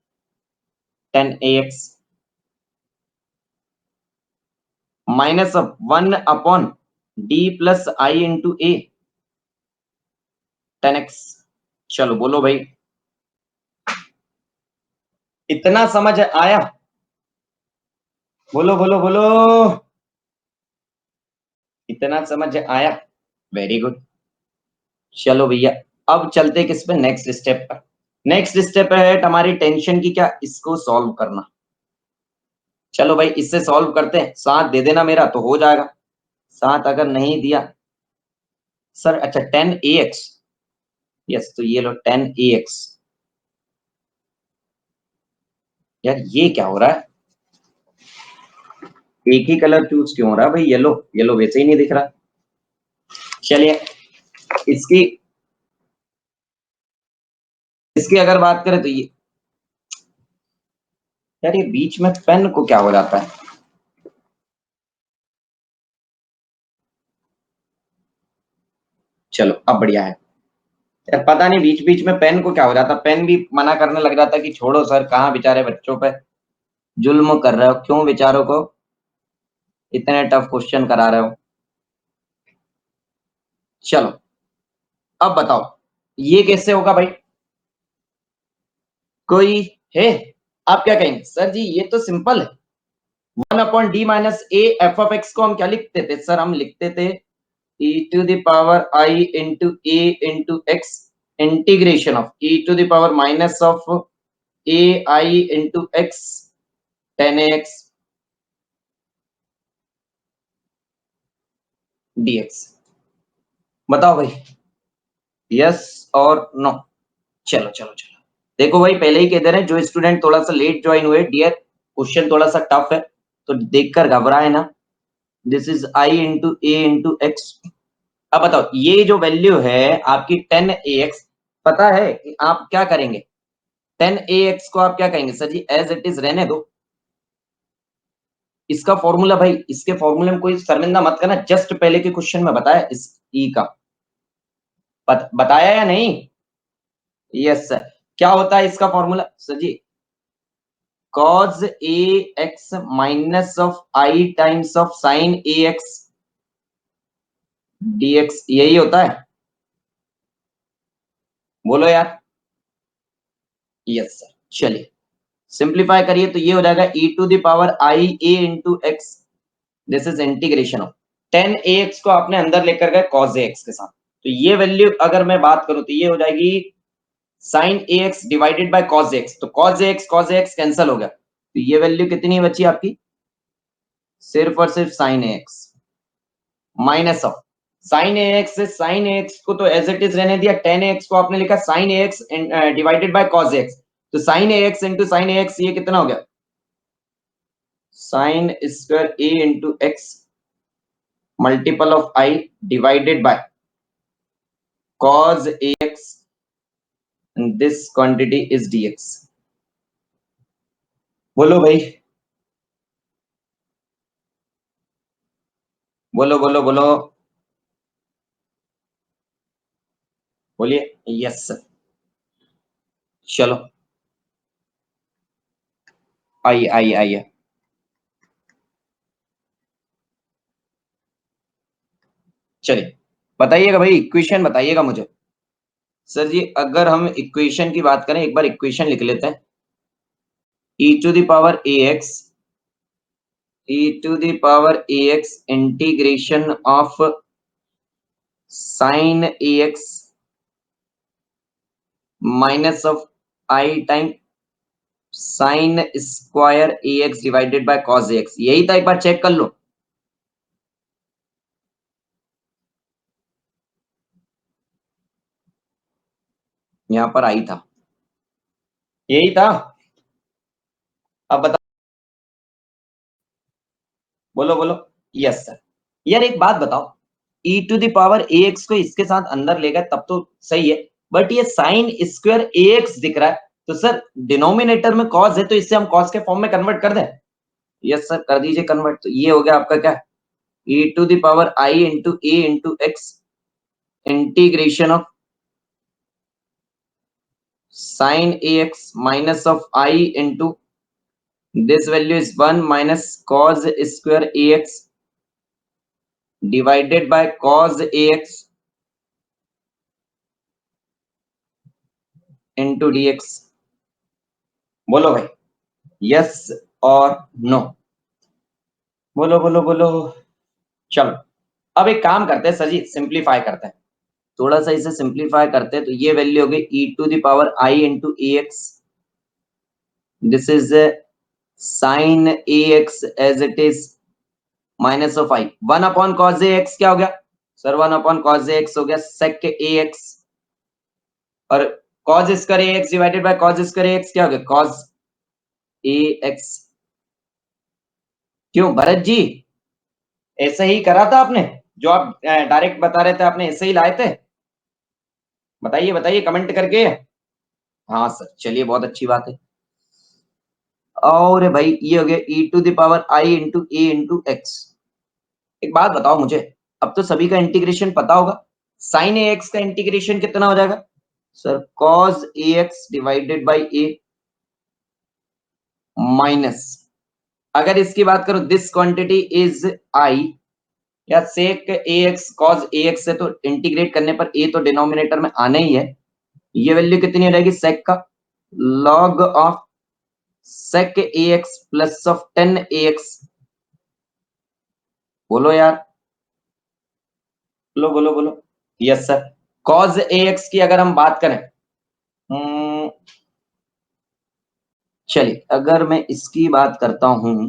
10ax minus of 1 upon d plus i into A 10x। चलो बोलो भाई, इतना समझ आया, बोलो बोलो बोलो, इतना समझ आया, वेरी गुड। चलो भैया, अब चलते किस पे, नेक्स्ट स्टेप पर। नेक्स्ट स्टेप है हमारी टेंशन की क्या, इसको सॉल्व करना। चलो भाई इससे सॉल्व करते हैं, साथ दे देना मेरा तो हो जाएगा, साथ अगर नहीं दिया सर, अच्छा 10ax, यस तो ये लो 10ax। यार ये क्या हो रहा है, एक ही कलर चूज क्यों हो रहा है भाई, येलो, येलो वैसे ही नहीं दिख रहा। चलिए, इसकी इसकी अगर बात करें तो ये यार ये बीच में पेन को क्या हो जाता है? चलो अब बढ़िया है। यार पता नहीं बीच बीच में पेन को क्या हो जाता, पेन भी मना करने लग जाता कि छोड़ो सर, कहाँ बेचारे बच्चों पे जुल्म कर रहे हो, क्यों बेचारों को इतने टफ क्वेश्चन करा रहे हो। चलो अब बताओ ये कैसे होगा भाई, कोई है? आप क्या कहेंगे सर जी, ये तो सिंपल है। 1/d-a f(x) को हम क्या लिखते थे सर? हम लिखते थे e⁻i into a into x integration of e⁻ of ai into x 10x dx। बताओ भाई, यस और नो? चलो चलो चलो, देखो भाई पहले ही कह दे रहे हैं, जो स्टूडेंट थोड़ा सा लेट ज्वाइन हुए, डियर क्वेश्चन थोड़ा सा टफ है, तो देखकर घबराए ना। This is I into A into x. अब बताओ ये जो वैल्यू है आपकी 10ax, पता है कि आप क्या करेंगे? 10ax को आप क्या कहेंगे sir ji? As it is रहने दो। इसका फॉर्मूला भाई, इसके फॉर्मूले में कोई शर्मिंदा मत करना, जस्ट पहले के क्वेश्चन में बताया इस ई का। बताया या नहीं? Yes sir. क्या होता है इसका formula sir ji? cos ax minus of I times of sine ax dx, यही होता है। बोलो यार। Yes sir. चलिए सिंप्लीफाई करिए तो ये हो जाएगा e⁻i a into X. This is integration of 10ax को आपने अंदर लेकर गए cos ax के साथ, तो ये वैल्यू अगर मैं बात करूं तो ये हो जाएगी sin ax divided by cos ax। तो cos ax कैंसिल हो गया, तो ये वैल्यू कितनी बची आपकी? सिर्फ और सिर्फ sin ax minus of sin ax से sin ax को तो एज इट इज रहने दिया, 10ax को आपने लिखा sin ax divided by cos ax। तो sin ax into sin ax ये कितना हो गया? sin square a into x multiple of i divided by cos ax, and this quantity is dx। बोलो भाई, बोलो बोलो बोलो, बोलिए। Yes sir. चलो आइए आइए आइए। चलिए बताइएगा भाई, इक्वेशन बताइएगा मुझे। सर जी अगर हम इक्वेशन की बात करें, एक बार इक्वेशन लिख लेते हैं। e⁻ax e⁻ax integration of sine ax minus of I time sine square ax divided by cos ax, यही था, एक बार चेक कर लो। यहां पर आई था, यही था। अब बता, बोलो बोलो। Yes sir. यार एक बात बताओ, e⁻ax को इसके साथ अंदर ले गए तब तो सही है, बट ये साइन स्क्वायर ax दिख रहा है, तो सर डिनोमिनेटर में cos है, तो इससे हम cos के फॉर्म में कन्वर्ट कर दें? यस सर कर दीजिए कन्वर्ट, तो ये हो गया आपका क्या? e⁻i into a into x integration of sine ax minus of i into this value is 1 minus cos square ax divided by cos ax into dx। बोलो भाई, यस और नो? बोलो बोलो बोलो। चलो अब एक काम करते हैं सर जी, सिंप्लीफाई करते हैं, थोड़ा सा इसे सिंप्लीफाई करते हैं, तो ये वैल्यू हो गई e⁻i into ax। This is sine ax as it is minus of I 1/cos ax, क्या हो गया सर? 1/cos ax हो गया sec ax, और cos square ax divided by cos square ax क्या हो गया? cos ax। क्यों भरत जी, ऐसे ही करा था आपने? जो आप डायरेक्ट बता रहे थे, आपने ऐसे ही लाए थे? बताइए बताइए कमेंट करके। हाँ सर चलिए बहुत अच्छी बात है। और भाई ये हो गया e to the power i into A into X. एक बात बताओ मुझे, अब तो सभी का इंटीग्रेशन पता होगा, साइन ए एक्स का इंटीग्रेशन कितना हो जाएगा sir? Cos A x divided by A minus, अगर इसकी बात करो दिस क्वांटिटी इज आई, या सेक A x cos A X से तो इंटीग्रेट करने पर ए तो डिनोमिनेटर में आना ही है, ये वैल्यू कितनी हो जाएगी सेक का log of sec A X plus of 10 ax। बोलो यार, बोलो बोलो बोलो। Yes sir, cos A X की अगर हम बात करें, चलिए अगर मैं इसकी बात करता हूं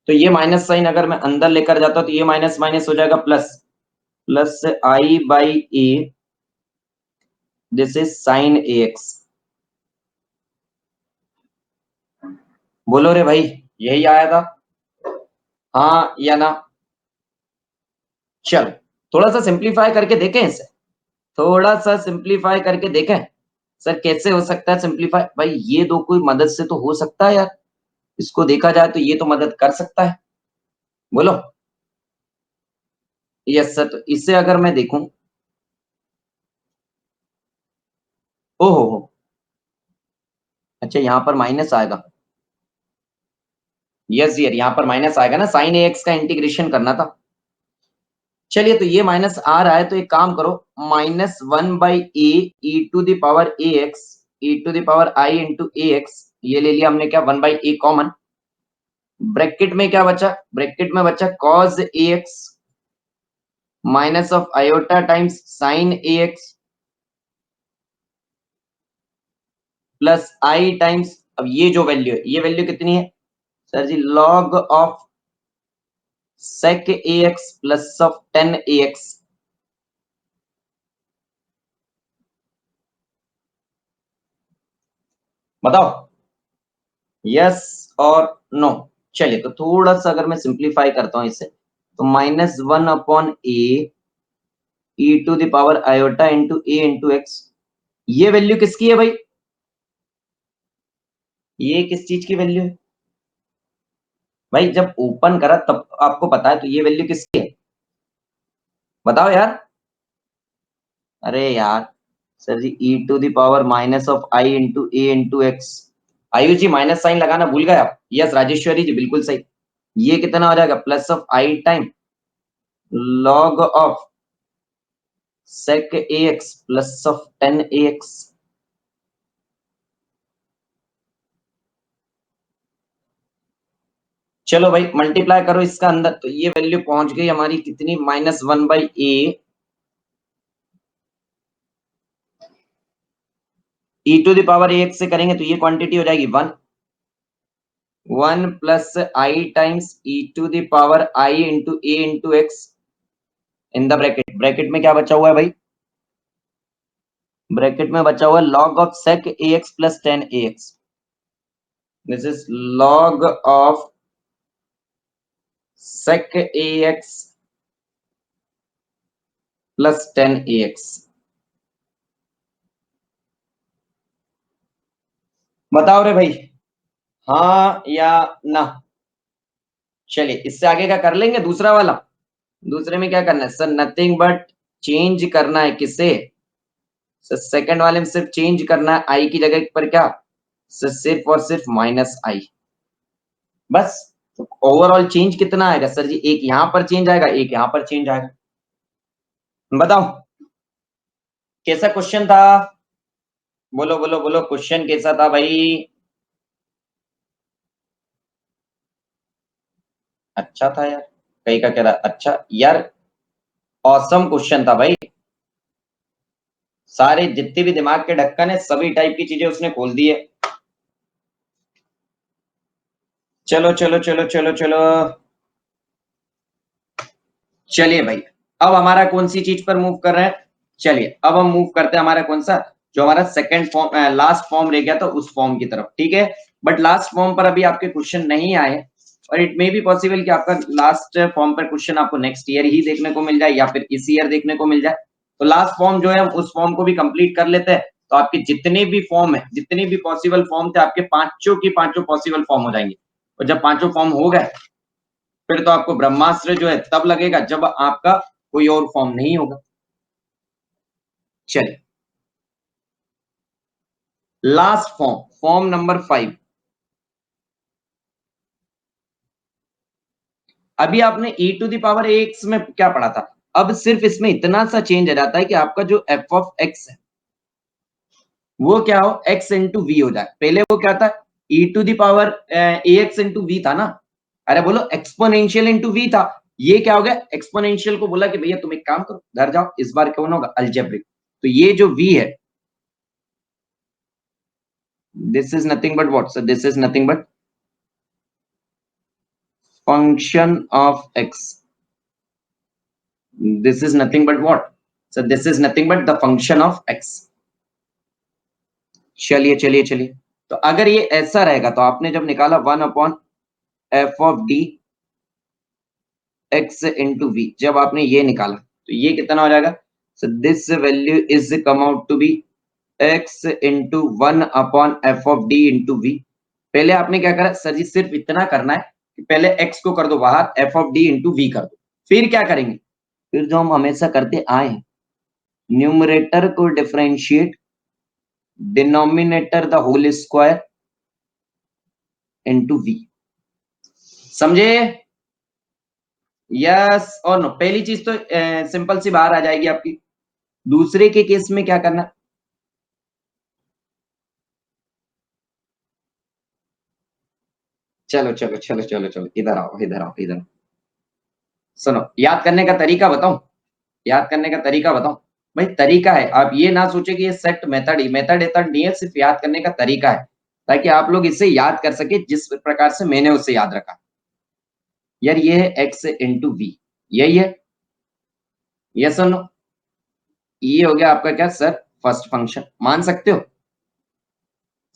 तो ये माइनस साइन अगर मैं अंदर लेकर जाता हूं तो ये माइनस माइनस हो जाएगा plus, plus I by A, this is sign A x. बोलो रे भाई, यही आया था, हाँ या ना? चलो थोड़ा सा सिंप्लीफाई करके देखें इसे, थोड़ा सा सिंप्लीफाई करके देखें। सर कैसे हो सकता है सिंप्लीफाई? भाई ये दो कोई मदद से तो हो सकता है यार, इसको देखा जाए तो ये तो मदद कर सकता है, बोलो। यस सर, तो इसे अगर मैं देखूं, ओहो हो, अच्छा यहाँ पर माइनस आएगा, यस यार यहाँ पर माइनस आएगा ना, साइन ए एक्स का इंटीग्रेशन करना था। चलिए तो ये माइनस आ रहा है तो एक काम करो, -1 a e to the power A x e to the power I into a x, ये ले लिया हमने क्या 1/a कॉमन, ब्रैकेट में क्या बचा, ब्रैकेट में बचा cos A X minus of iota times sine A X plus I times, अब ये जो वैल्यू है ये वैल्यू कितनी है sir ji? Log of sec ax plus of 10 ax। बताओ यस और नो। चलिए तो थोड़ा सा अगर मैं सिंप्लीफाई करता हूं इसे, तो -1/a e to the power iota into A into X, ये वैल्यू किसकी है भाई? ये किस चीज की वैल्यू है भाई? जब ओपन करा तब आपको पता है, तो ये वैल्यू किसकी है बताओ यार? अरे यार sir ji, E to the power minus of I into A into X. Ayush ji minus sign लगाना भूल गए आप? यस राजेश्वरी जी बिल्कुल सही। ये कितना हो जाएगा? Plus of I time log of sec A X plus of 10 ax। चलो भाई मल्टीप्लाई करो इसका अंदर, तो ये वैल्यू पहुंच गई हमारी कितनी? -1/a E to the power A X से करेंगे तो ये क्वांटिटी हो जाएगी 1, 1 plus I times E to the power I into A into X in the bracket, bracket में क्या बचा हुआ है भाई? ब्रैकेट में बचा हुआ है log of sec A X plus 10 ax, this is log of sec ax plus 10 ax। बताओ रे भाई, हाँ या ना? चलिए इससे आगे का कर लेंगे दूसरा वाला। दूसरे में क्या करना है सर? नथिंग बट चेंज करना है किसे सर? सेकंड वाले में सिर्फ चेंज करना है आई की जगह पर क्या सर? सिर्फ और सिर्फ -i, बस। तो ओवरऑल चेंज कितना आएगा सर जी? एक यहां पर चेंज आएगा, एक यहां पर चेंज आएगा। बताओ कैसा क्वेश्चन था? बोलो बोलो बोलो, क्वेश्चन कैसा था भाई? अच्छा था यार, कहीं का कह रहा अच्छा यार, ऑसम क्वेश्चन था भाई। सारे जितने भी दिमाग के ढक्कन है सभी टाइप की चीजें उसने खोल दी है। चलो चलो चलो चलो चलो, चलिए भाई अब हमारा कौन सी चीज पर मूव कर रहे हैं? चलिए अब हम मूव करते हैं हमारा कौन सा, जो हमारा सेकंड फॉर्म लास्ट फॉर्म रह गया था उस फॉर्म की तरफ, ठीक है। बट लास्ट फॉर्म पर अभी आपके क्वेश्चन नहीं आए, और इट मे बी पॉसिबल कि आपका लास्ट फॉर्म पर क्वेश्चन आपको नेक्स्ट ईयर ही देखने को मिल जाए या फिर इस ईयर देखने को मिल जाए। तो लास्ट फॉर्म जो है हम उस फॉर्म को भी कंप्लीट कर लेते हैं, तो आपके जितने भी फॉर्म है, जितने भी पॉसिबल फॉर्म थे, आपके पांचों की पांचों पॉसिबल फॉर्म हो जाएंगे। और जब पांचों फॉर्म हो गए, फिर तो आपको ब्रह्मास्त्र जो है तब लगेगा जब आपका कोई और फॉर्म नहीं होगा। चलिए, लास्ट फॉर्म, फॉर्म नंबर 5। अभी आपने e to the power ax में क्या पढ़ा था? अब सिर्फ इसमें इतना सा चेंज आ जाता है कि आपका जो f ऑफ x है वो क्या हो, x इंटू वी हो जाए। पहले वो क्या था, e to the power ax into V था ना। अरे बोलो एक्सपोनेंशियल इंटू वी था। ये क्या हो गया, एक्सपोनेंशियल को बोला कि भैया तुम एक काम करो, घर जाओ, इस बार कौन होगा, अलजेब्रिक। तो ये जो v है, this is nothing but what sir, this is nothing but function of x। this is nothing but what, so this is nothing but the function of x। चलिए चलिए चलिए, तो अगर ये ऐसा रहेगा तो आपने जब निकाला 1 upon F of D X into V, जब आपने ये निकाला तो ये कितना हो जाएगा, so this value is come out to be X into 1 upon F of D into V. पहले आपने क्या करा सर जी, सिर्फ इतना करना है कि पहले एक्स को कर दो बाहर, F of D into V कर दो। फिर क्या करेंगे, फिर जो हम हमेशा करते आए हैं, न्यूमरेटर को differentiate, denominator the whole square into V. समझे? यस और नो? पहली चीज तो सिंपल सी बाहर आ जाएगी आपकी। दूसरे के केस में क्या करना, चलो चलो चलो चलो चलो, इधर आओ इधर आओ इधर आओ। सुनो, याद करने का तरीका बताऊं, याद करने का तरीका बताऊं। भाई तरीका है, आप ये ना सोचे कि ये सेट मेथड ही, मेथड एथड नहीं है, सिर्फ याद करने का तरीका है, ताकि आप लोग इसे याद कर सके जिस प्रकार से मैंने उसे याद रखा। यार ये है एक्स इंटू वी, यही है, यस और नो? ये हो गया आपका क्या सर, फर्स्ट फंक्शन, मान सकते हो?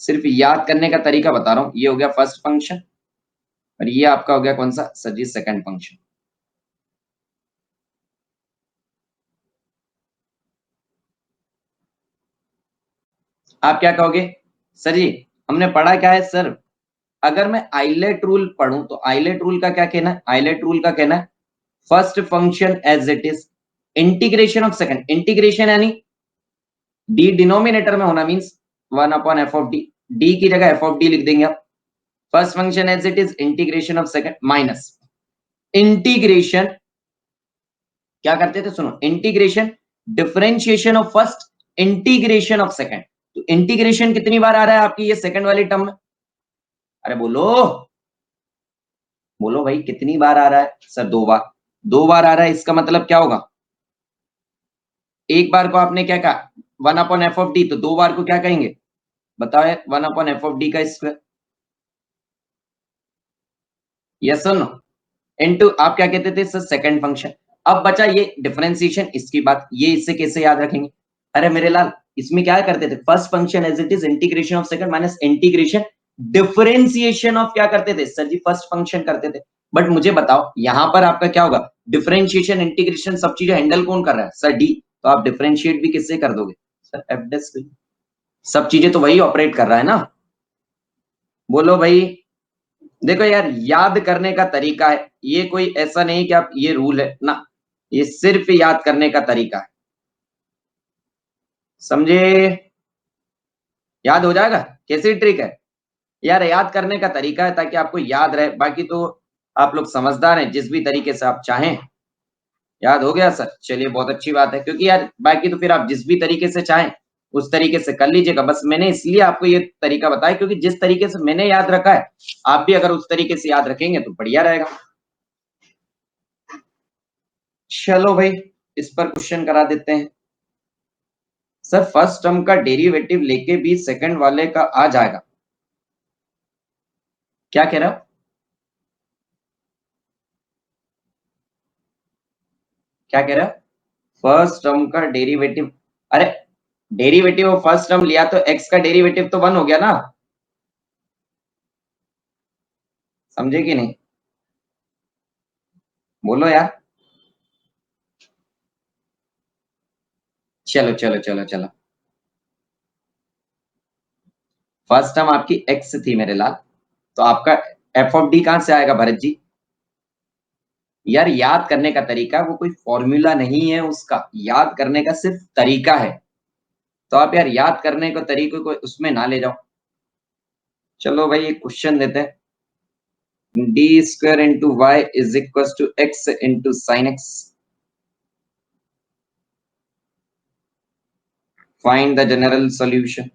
सिर्फ याद करने का तरीका बता रहा हूं। ये हो गया फर्स्ट फंक्शन, और ये आपका हो गया कौन सा सर जी, सेकंड फंक्शन। आप क्या कहोगे सर जी, हमने पढ़ा क्या है सर? अगर मैं आइलेट रूल पढ़ूं तो आइलेट रूल का क्या कहना है, आइलेट रूल का कहना है first function as it is, integration of second, integration यानी डी डिनोमिनेटर में होना, means 1 upon F of D, D की जगह एफ ऑफ डी लिख देंगे आप। First function as it is, integration of second minus integration, क्या करते थे सुनो, integration differentiation of first, integration of second. तो इंटीग्रेशन कितनी बार आ रहा है आपकी ये सेकंड वाली टर्म में? अरे बोलो, बोलो भाई कितनी बार आ रहा है सर? 2 बार। 2 बार आ रहा है, इसका मतलब क्या होगा, एक बार को आपने क्या कहा, 1 अपॉन एफ ऑफ डी, तो 2 बार को क्या कहेंगे बताओ, 1 अपॉन एफ ऑफ डी का स्क्वायर, यस और नो? इनटू आप क्या कहते थे सर, सेकंड फंक्शन। अब बचा ये डिफरेंशिएशन, इसकी बात, ये इससे कैसे याद रखेंगे? अरे मेरे लाल, इसमें क्या करते थे, first function as it is, integration of second minus integration differentiation of, क्या करते थे सर जी, फर्स्ट फंक्शन करते थे। बट मुझे बताओ यहां पर आपका क्या होगा, डिफरेंशिएशन इंटीग्रेशन सब चीजें हैंडल कौन कर रहा है सर, डी। तो आप डिफरेंशिएट भी किससे कर दोगे सर, एफ डेस से। सब चीजें तो वही ऑपरेट कर रहा है ना। बोलो भाई, देखो यार, याद करने का तरीका है ये, कोई ऐसा नहीं कि आप ये रूल है ना, ये सिर्फ याद करने का तरीका है, समझे? याद हो जाएगा, कैसी ट्रिक है यार, याद करने का तरीका है ताकि आपको याद रहे, बाकी तो आप लोग समझदार हैं, जिस भी तरीके से आप चाहें। याद हो गया सर, चलिए बहुत अच्छी बात है, क्योंकि यार बाकी तो फिर आप जिस भी तरीके से चाहें उस तरीके से कर लीजिएगा। बस मैंने इसलिए आपको ये तरीका बताया क्योंकि जिस तरीके से मैंने याद रखा है, आप भी अगर उस तरीके से याद रखेंगे तो बढ़िया रहेगा। चलो भाई, इस पर क्वेश्चन करा देते हैं। सर फर्स्ट टर्म का डेरिवेटिव लेके भी सेकंड वाले का आ जाएगा, क्या कह रहा हो? क्या कह रहा हो? फर्स्ट टर्म का डेरिवेटिव, अरे डेरिवेटिव ऑफ फर्स्ट टर्म लिया तो एक्स का डेरिवेटिव तो 1 हो गया ना, समझे कि नहीं? बोलो यार। चलो चलो चलो चलो, फर्स्ट टर्म आपकी एक्स थी मेरे लाल, तो आपका एफ ऑफ डी कहां से आएगा भरत जी? यार याद करने का तरीका, वो कोई फॉर्मूला नहीं है, उसका याद करने का सिर्फ तरीका है। तो आप यार याद करने को तरीके को उसमें ना ले जाओ। चलो भाई एक क्वेश्चन देते हैं। D square into Y is equal to X into sine X, find the general solution.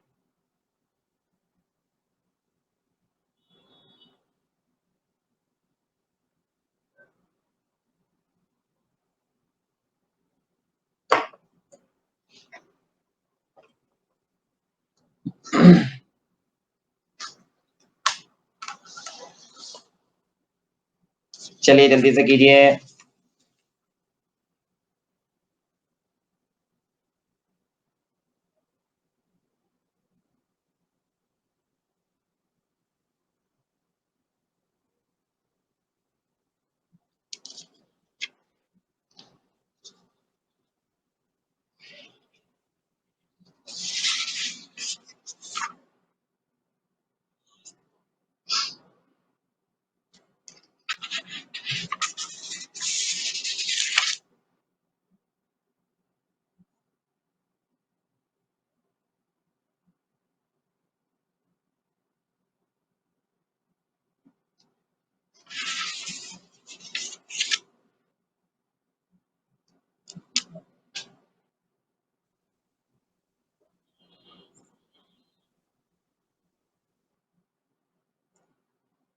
चलिए जल्दी से कीजिए।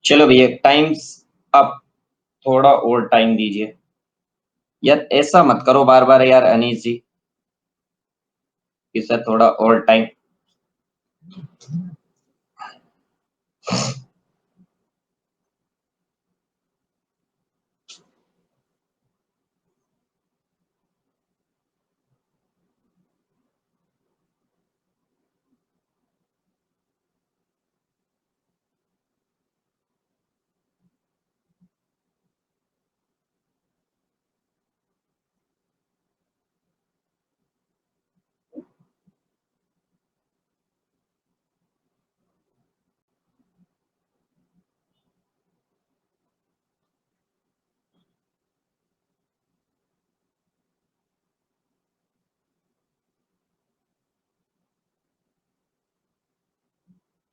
चलो भैया टाइम्स अब थोड़ा और टाइम दीजिए। यार ऐसा मत करो बार बार यार अनीस जी, कि सर थोड़ा और time.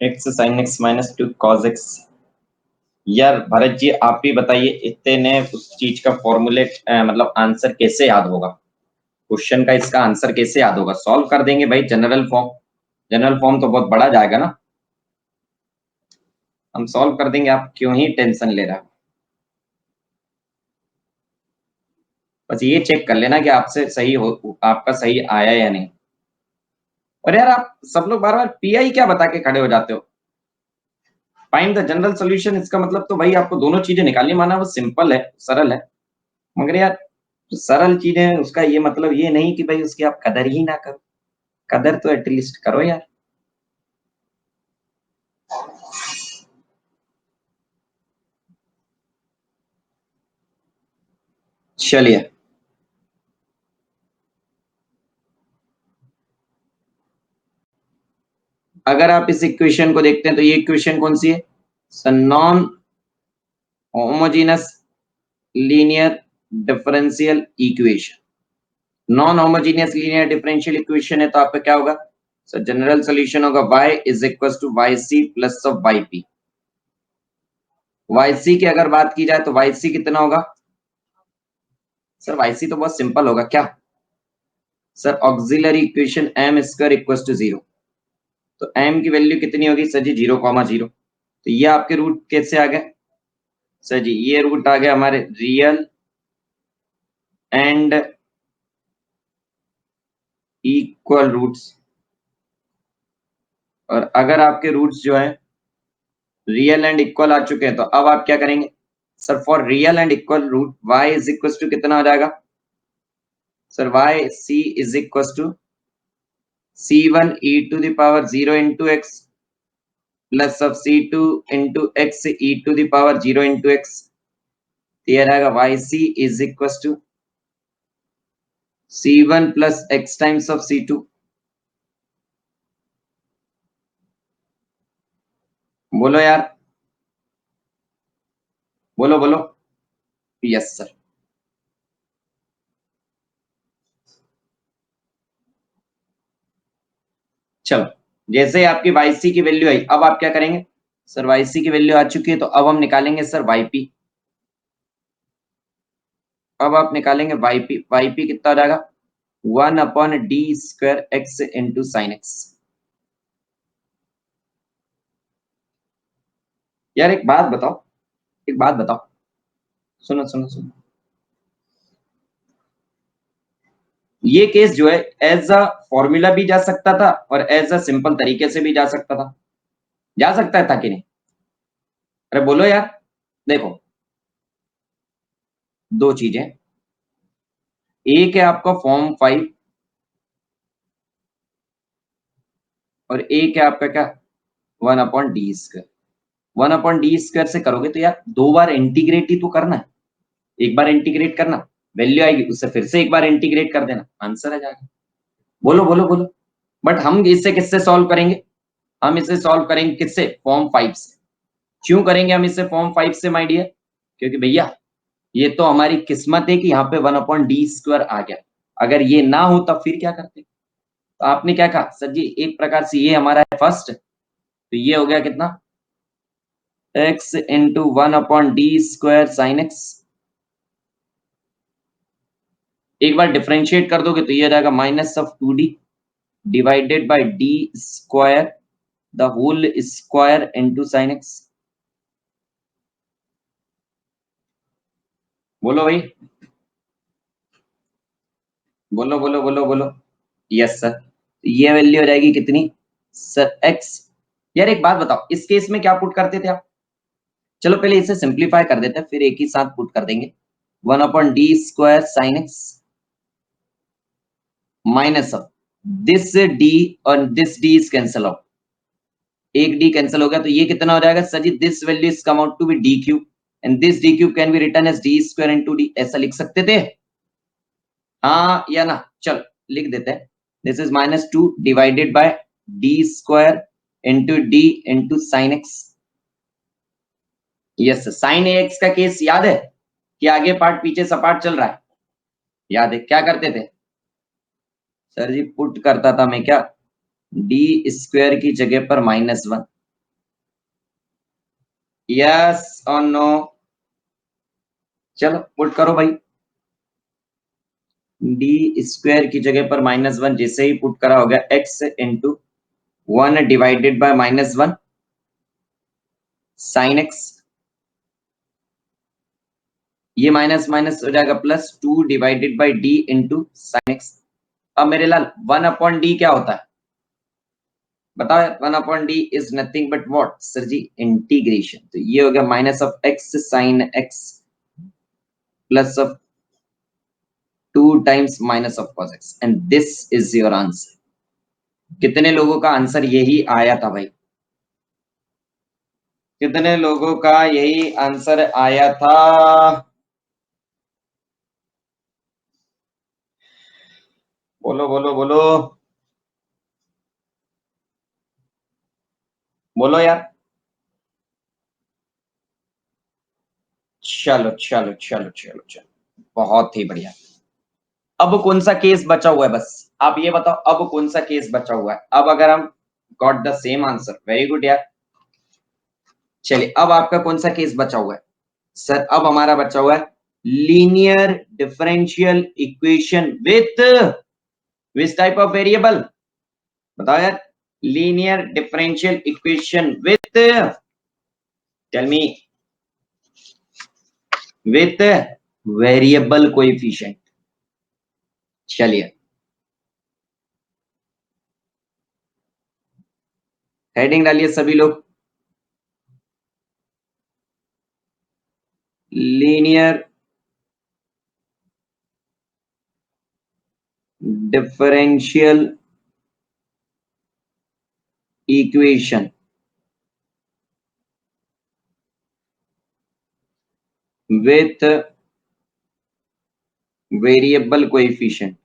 X sin x minus two cos x. यार भरत जी आप भी बताइए, इतने उस चीज का फॉर्मूलेट मतलब आंसर कैसे याद होगा? क्वेश्चन का इसका आंसर कैसे याद होगा? सॉल्व कर देंगे भाई जनरल फॉर्म। जनरल फॉर्म तो बहुत बड़ा जाएगा ना, हम सॉल्व कर देंगे, आप क्यों ही टेंशन ले रहा हो? बस ये चेक कर लेना कि आपसे सही हो, आपका सही आया या नहीं। और यार आप सब लोग बार बार पीआई क्या बता के खड़े हो जाते हो? फाइंड द जनरल सॉल्यूशन, इसका मतलब तो भाई आपको दोनों चीजें निकालनी, माना वो सिंपल है सरल है, मगर यार जो सरल चीजें उसका ये मतलब ये नहीं कि भाई उसकी आप कदर ही ना करो। कदर तो एटलीस्ट करो यार। चलिए अगर आप इस इक्वेशन को देखते हैं तो ये इक्वेशन कौन सी है? Non homogeneous linear differential equation. Non homogeneous linear differential equation है तो आपका क्या होगा? सर जनरल सॉल्यूशन होगा y is equal to Y C plus of Y P. Y C की अगर बात की जाए तो वाई सी कितना होगा? सर वाई सी तो बहुत सिंपल होगा क्या? Sir auxiliary equation M square equal to zero. तो एम की वैल्यू कितनी होगी सर जी? 0,0। तो ये आपके रूट कैसे आ गए सर जी? ये रूट आ गया हमारे रियल एंड इक्वल रूट्स। और अगर आपके रूट्स जो है रियल एंड इक्वल आ चुके हैं तो अब आप क्या करेंगे? Sir for real and equal root y is equal to कितना हो जाएगा? Sir y c is equal to c1 e to the power 0 into X plus of c2 into X e to the power 0 into X. तो ये रहेगा yc is equal to c1 plus x times of c2। बोलो यार, बोलो बोलो। Yes sir. चलो, जैसे आपकी वाईसी की वैल्यू आई, अब आप क्या करेंगे सर? वाईसी की वैल्यू आ चुकी है, तो अब हम निकालेंगे सर वाईपी। अब आप निकालेंगे वाईपी। वाईपी कितना हो जाएगा? 1/d² x into sine x. यार एक बात बताओ, एक बात बताओ, सुनो सुनो सुनो। ये केस जो है एज अ फॉर्मूला भी जा सकता था और एज अ सिंपल तरीके से भी जा सकता था। जा सकता था कि नहीं? अरे बोलो यार। देखो, दो चीजें। एक है आपका फॉर्म 5 और एक है आपका क्या? 1/d²। 1/d² से करोगे तो यार दो बार इंटीग्रेट ही तो करना है। एक बार इंटीग्रेट करना, वैल्यू आएगी, उससे फिर से एक बार इंटीग्रेट कर देना, आंसर आ जाएगा। बोलो बोलो बोलो। बट हम इससे किससे सॉल्व करेंगे? हम इसे सॉल्व करेंगे किससे? फॉर्म 5 से। क्यों करेंगे हम इसे फॉर्म 5 से माय डियर? क्योंकि भैया ये तो हमारी किस्मत है कि यहाँ पे 1/d² आ गया। अगर ये ना हो तब फिर क्या करते? तो आपने क्या कहा सर जी? एक प्रकार से ये हमारा है फर्स्ट, तो ये हो गया कितना? x into 1/d² sine x. एक बार डिफरेंशिएट कर दोगे तो ये आ जाएगा -2d divided by d² the whole square into sine X. बोलो भाई, बोलो बोलो बोलो बोलो। Yes sir. तो ये वैल्यू हो जाएगी कितनी सर? x। यार एक बात बताओ, इस केस में क्या पुट करते थे आप? चलो पहले इसे सिंप्लीफाई कर देते हैं, फिर एक ही साथ पुट कर देंगे। 1/d² sine x minus of this d और this d is cancel out. एक डी कैंसिल हो गया, तो ये कितना हो जाएगा sir ji? This value is come out to be d cube and this d cube can be written as d² into d. ऐसा लिख सकते थे? हाँ या ना? चल लिख देते हैं। This is -2 divided by d² into D into sine x. Yes, sign x का केस याद है कि आगे पार्ट पीछे सपाट चल रहा है? याद है क्या करते थे सर जी? पुट करता था मैं क्या? d² की जगह पर -1। यस और नो? चलो पुट करो भाई। d² की जगह पर -1 जैसे ही पुट करा हो गया, x into 1 divided by -1 sine x. ये माइनस माइनस हो जाएगा +2 divided by d into sine x. अब मेरे लाल 1/d क्या होता है बताओ यार? 1/d is nothing but what sir ji? Integration. तो ये हो गया minus of x sine x plus of 2 times minus of cos x and this is your answer. कितने लोगों का आंसर यही आया था भाई? कितने लोगों का यही आंसर आया था? बोलो बोलो बोलो। बोलो यार। चलो चलो चलो चलो चलो, बहुत ही बढ़िया। अब कौन सा केस बचा हुआ है? बस आप ये बताओ, अब कौन सा केस बचा हुआ है? अब अगर हम got the same answer, very good यार। चलिए, अब आपका कौन सा केस बचा हुआ है सर? अब हमारा बचा हुआ है linear differential equation with which type of variable? बताओ यार। Linear differential equation with, tell me, with variable coefficient. चलिए, हेडिंग डालिए सभी लोग। Linear differential equation with variable coefficient।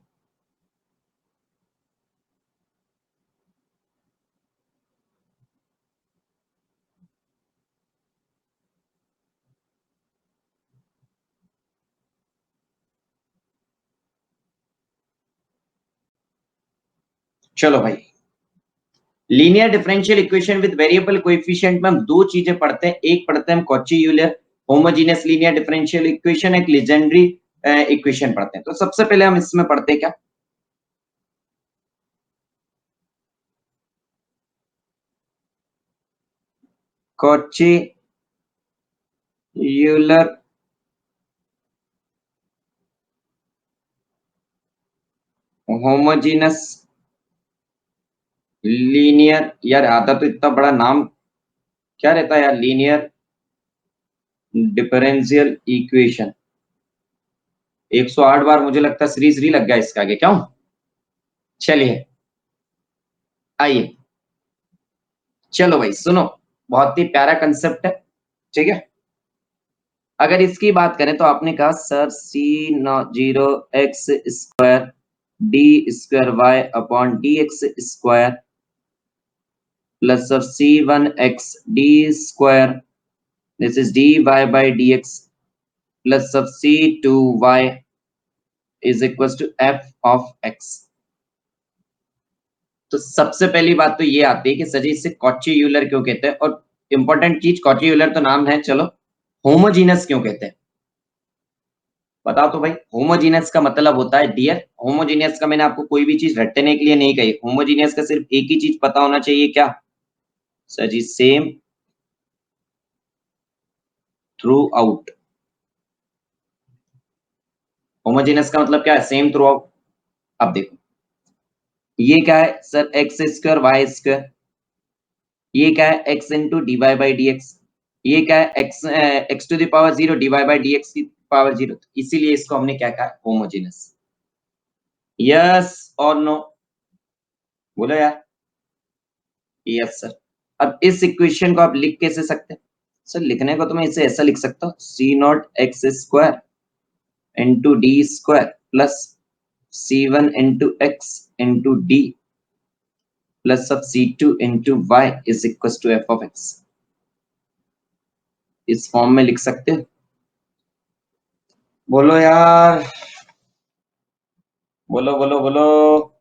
चलो भाई, linear differential equation with variable coefficient में हम दो चीजें पढ़ते हैं। एक पढ़ते हैं हम Cauchy Euler homogeneous linear differential equation, एक लीजेंड्री इक्वेशन पढ़ते हैं। तो सबसे पहले हम इसमें पढ़ते हैं क्या, कॉची यूलर होमोजेनस लीनियर, यार आता तो इतना बड़ा नाम क्या रहता है यार, लीनियर डिफरेंशियल इक्वेशन। 108 बार मुझे लगता है श्री श्री लग गया इसका आगे, क्यों? चलिए आइए, चलो भाई सुनो, बहुत ही प्यारा कंसेप्ट है, ठीक है। अगर इसकी बात करें तो आपने कहा sir c no zero x square d square y upon d x square plus sir c one x d square, this is d Y by D x plus sub c two y is equal to f of x. तो सबसे पहली बात तो ये आती है कि सर जी इसे कॉची यूलर क्यों कहते हैं, और इंपॉर्टेंट चीज, कॉची यूलर तो नाम है, चलो होमोजीनस क्यों कहते हैं बताओ तो भाई। होमोजीनियस का मतलब होता है डियर, होमोजीनियस का मैंने आपको कोई भी चीज रटने के लिए नहीं कही, होमोजीनियस का सिर्फ एक ही चीज पता होना चाहिए, क्या सर जी, सेम थ्रू आउट। होमोजीनियस का मतलब क्या है, सेम थ्रू आउट। अब देखो ये क्या है sir, X square Y square, ये क्या है X into D Y by D X, ये क्या है X X to the power zero D Y by D X की पावर जीरो, इसीलिए इसको हमने क्या कहा, होमोजीनियस। यस और नो, बोलो यार। Yes sir. अब इस इक्वेशन को आप लिख कैसे सकते हैं सर, लिखने को तो मैं इसे ऐसा लिख सकता हूँ, c naught x square into d square plus c one into x into d plus sub c two into Y is equal to f of x. इस फॉर्म में लिख सकते हो, बोलो यार, बोलो बोलो बोलो।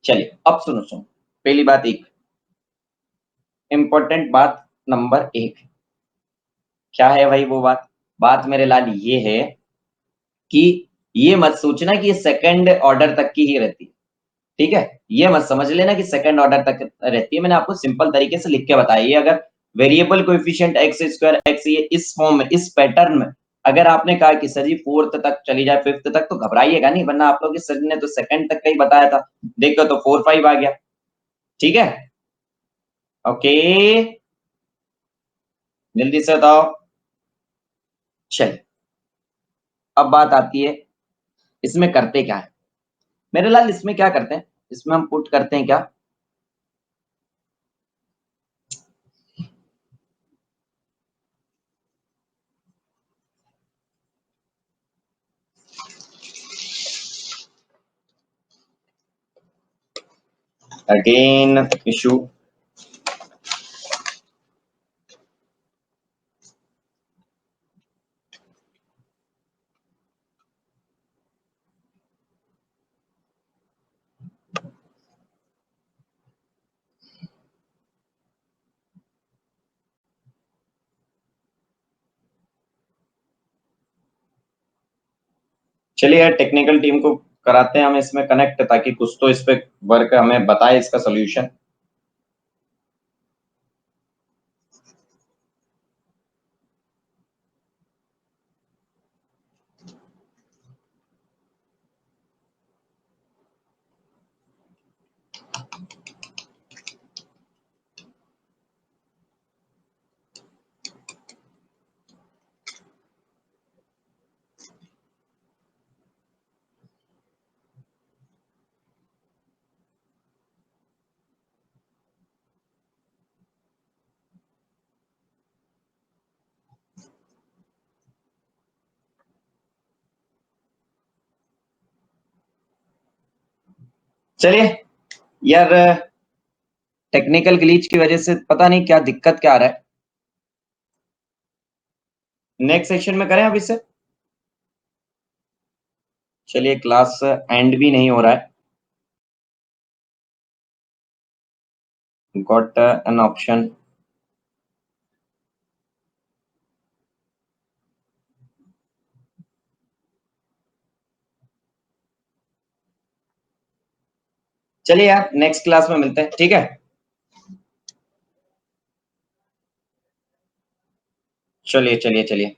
चलिए अब सुनो सुनो, पहली बात, एक इंपॉर्टेंट बात नंबर एक, क्या है भाई वो बात, बात मेरे लाल ये है कि ये मत सोचना कि ये सेकंड ऑर्डर तक की ही रहती है, ठीक है। ये मत समझ लेना कि सेकंड ऑर्डर तक रहती है, मैंने आपको सिंपल तरीके से लिख के बताया। ये अगर variable coefficient x square x ये इस फॉर्म में, इस पैटर्न में अगर आपने कहा कि सर जी फोर्थ तक चली जाए, फिफ्थ तक, तो घबराइएगा नहीं, वरना आप लोग सर ने तो सेकंड तक का ही बताया था, देखो तो 4 5 आ गया, ठीक है। ओके, जल्दी से बताओ। चलिए अब बात आती है इसमें करते क्या है मेरे लाल, इसमें क्या करते हैं, इसमें हम पुट करते हैं क्या, अगेन इशू। चलिए यार, टेक्निकल टीम को कराते हैं हम इसमें कनेक्ट, ताकि कुछ तो इस पे वर्क हमें बताए इसका सोल्यूशन। चलिए यार, टेक्निकल ग्लिच की वजह से पता नहीं क्या दिक्कत क्या आ रहा है, नेक्स्ट सेक्शन में करें अब इसे। चलिए क्लास एंड भी नहीं हो रहा है। Got an option. चलिए यार नेक्स्ट क्लास में मिलते हैं, ठीक है। चलिए चलिए चलिए।